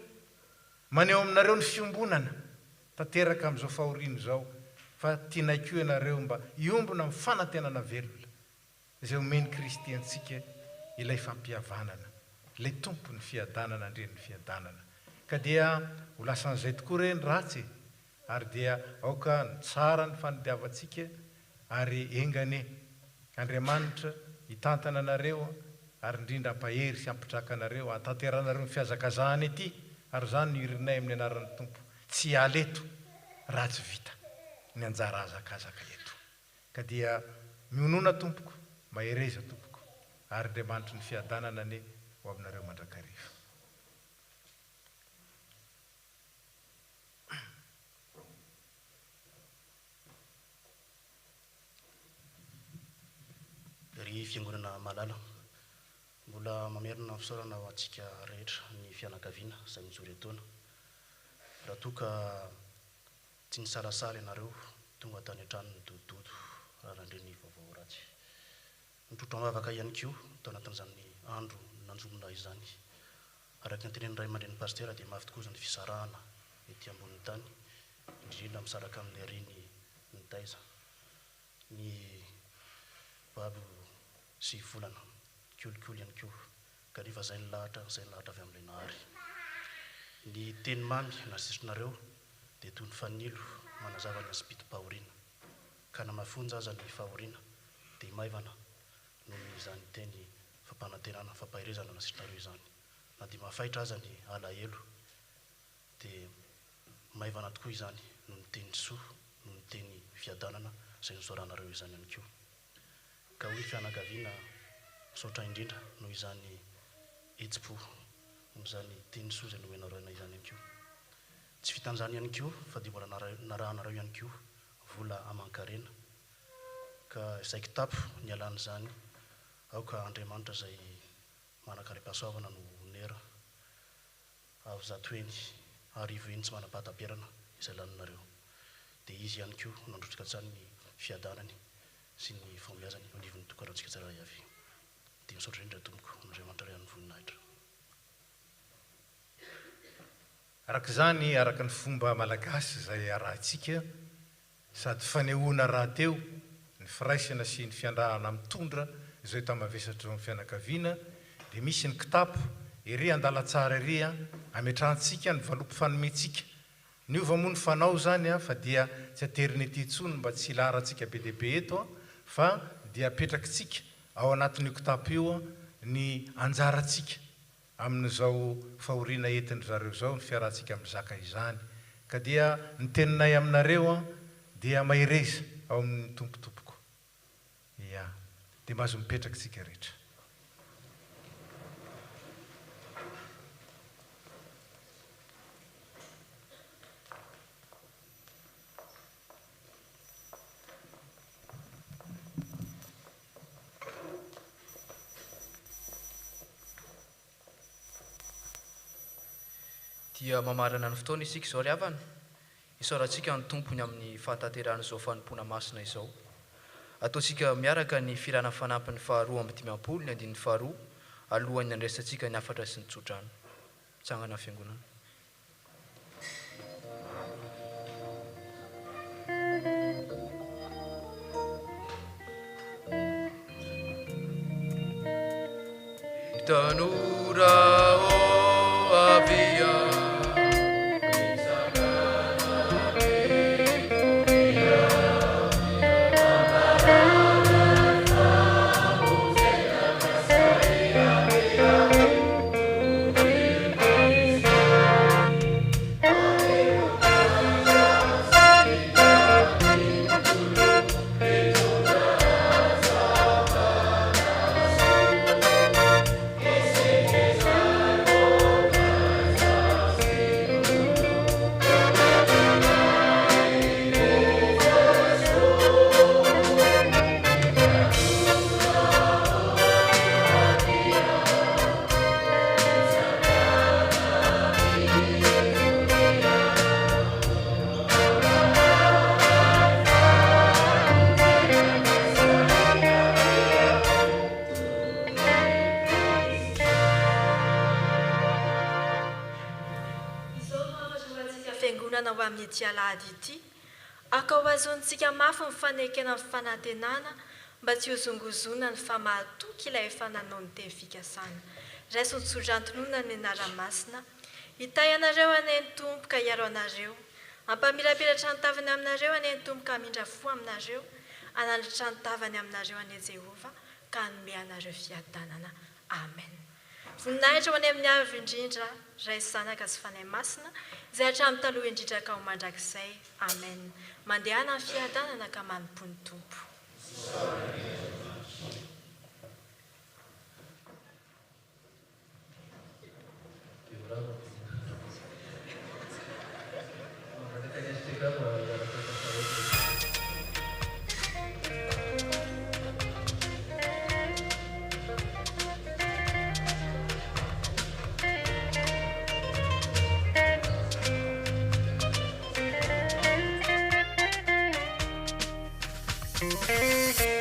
Speaker 9: maneho aminareo ny fiombonana tanteraka amin'izao fahoriana zao, fa tianay koa ianareo mba iombona amin'ny fanantenana velona izay omeny Kristy antsika ilay fampihavanana, ilay tompo ny fiadanana andreny ny fiadanana. Ka dia ho lasan'izay tokoa reny ratsy, ary dia aoka ny tsara ny fandiavantsika, ary engane Andriamanitra hitantana anareo, ary indrindra ampahery sy ampitraka anareo, antanteranareo ny fiazakazahany ety, ary zany no irinay amin'ny anaran'ny Tompo. Tsy aleto raha tsy vita ny anjara azakazaka eto. Ka dia mionona Tompoko, mahereza Tompoko, ary Andriamanitra ny fiadanana ane ho aminareo mandrakariva.
Speaker 15: Ry fiangonana malala, mbola mamerina fisaorana ho antsika rehetra ny fianakaviana izay mijoro etoana. Raha toa ka tsy nisalasala ianareo tonga tany an-trano ny dododo raha nandreny vaovao ratsy. Nitrotro mavaka ihany koa tao anatin'izany andro nanjomona izany. Araka ny tenen'ny ray aman-dren'ny pastera dia mafy tokoa izany fisarahana ety ambonin'ny tany, indrindra misaraka amin'ny ariny ny taiza, ny babo sy volana, kiolikoly ihany koa, kanefa zay ny lahatra avy amin'ilay nahary. Ny teny mamy nasitrinareo dia toy ny fanilo manazava ny aspiti-pahoriana, ka na mafonja aza ny fahoriana dia maivana noho izany teny fampanantenana, fampahirezana nasitrinareo izany. Na dia mafaitra aza ny alahelo dia maivana tokoa izany noho ny teny soa, noho ny teny fiadanana izay nosoranareo izany ihany koa. Ka hoy fianakaviana misaotra indrindra noho izany etsi-po, noho izany teny soa izay nomenareo izany ihany koa. Tsy vitan'izany ihany koa fa dia mbola narahanareo ihany koa vola aman-karena. Ka izay kitapo ny alan'izany, aoka Andriamanitra izay manakaram-pahasoavana no nera ao zato eny arivo iny tsy manam-pahatam-piarana izay laninareo. Dia izy ihany koa nandrotrika tsara ny fiadanany sy ny famiazany eo anivon'ny tokarantsika tsara avy. Dia misaotra indrindra tompoko, Andriamanitra ray amin'ny voninahitra.
Speaker 9: Araka izany, araka ny fomba malagasy izay arahantsika, sady fanehoana raha teo ny firaisana sy ny fiandrahana mitondra izay tamavesatra amin'ny fianakaviana, dia misy ny kitapo ery andala tsara ery ametrahantsika ny valopy fanometsika. Ny ova moa ny fanao zany fa dia tsy ateriny ety intsony mba tsy hilarantsika be dehibe eto fa dia apetrakitsika ao anatin'io kitapo io ny anjarantsika amin'izao fahoriana entiny zareo zao ny fiarahantsika mizaka izany. Ka dia ny teninay aminareo dia mahereza ao amin'ny tompotompoko. Ia, dia mahazo mipetrakitsika rehetra.
Speaker 1: Dia mamarana ny fotoana isika izao ry havana, isaorantsika ny tompony amin'ny fahatanterahana izao fanompona masina izao. Ataontsika miaraka ny firana fanampin'ny faharoa amby 50 ny andin'ny faharoa alohan'ny andresantsika ny afatra sy ny tsodrano. Tsangana fiangonana. Tanura o avia
Speaker 7: alahady ity aka ho azontsika mafy mifanekena amin'ny fanantenana mba tsy hozongozona ny famahatoky ilay efa nanao ny teny fikasana. Raiso ny tsodrantolona ny anara-masina hitay anareo aneny tompoka hiaro anareo, ampamirapiratra ny tavany aminareo aneny tompoka hamindra fo aminareo, anandratra ny tavany aminareo ane Jehova ka hanome anareo fiadanana. Amen. Voninahitra ho any amin'ny avy indrindra ray zanaka sy fanahy masina izay hatramin'ny taloha indrindra ka ho mandrakizay. Amen. Mandehana ny fiadanana ka manompo ny tompo.
Speaker 16: Thank you.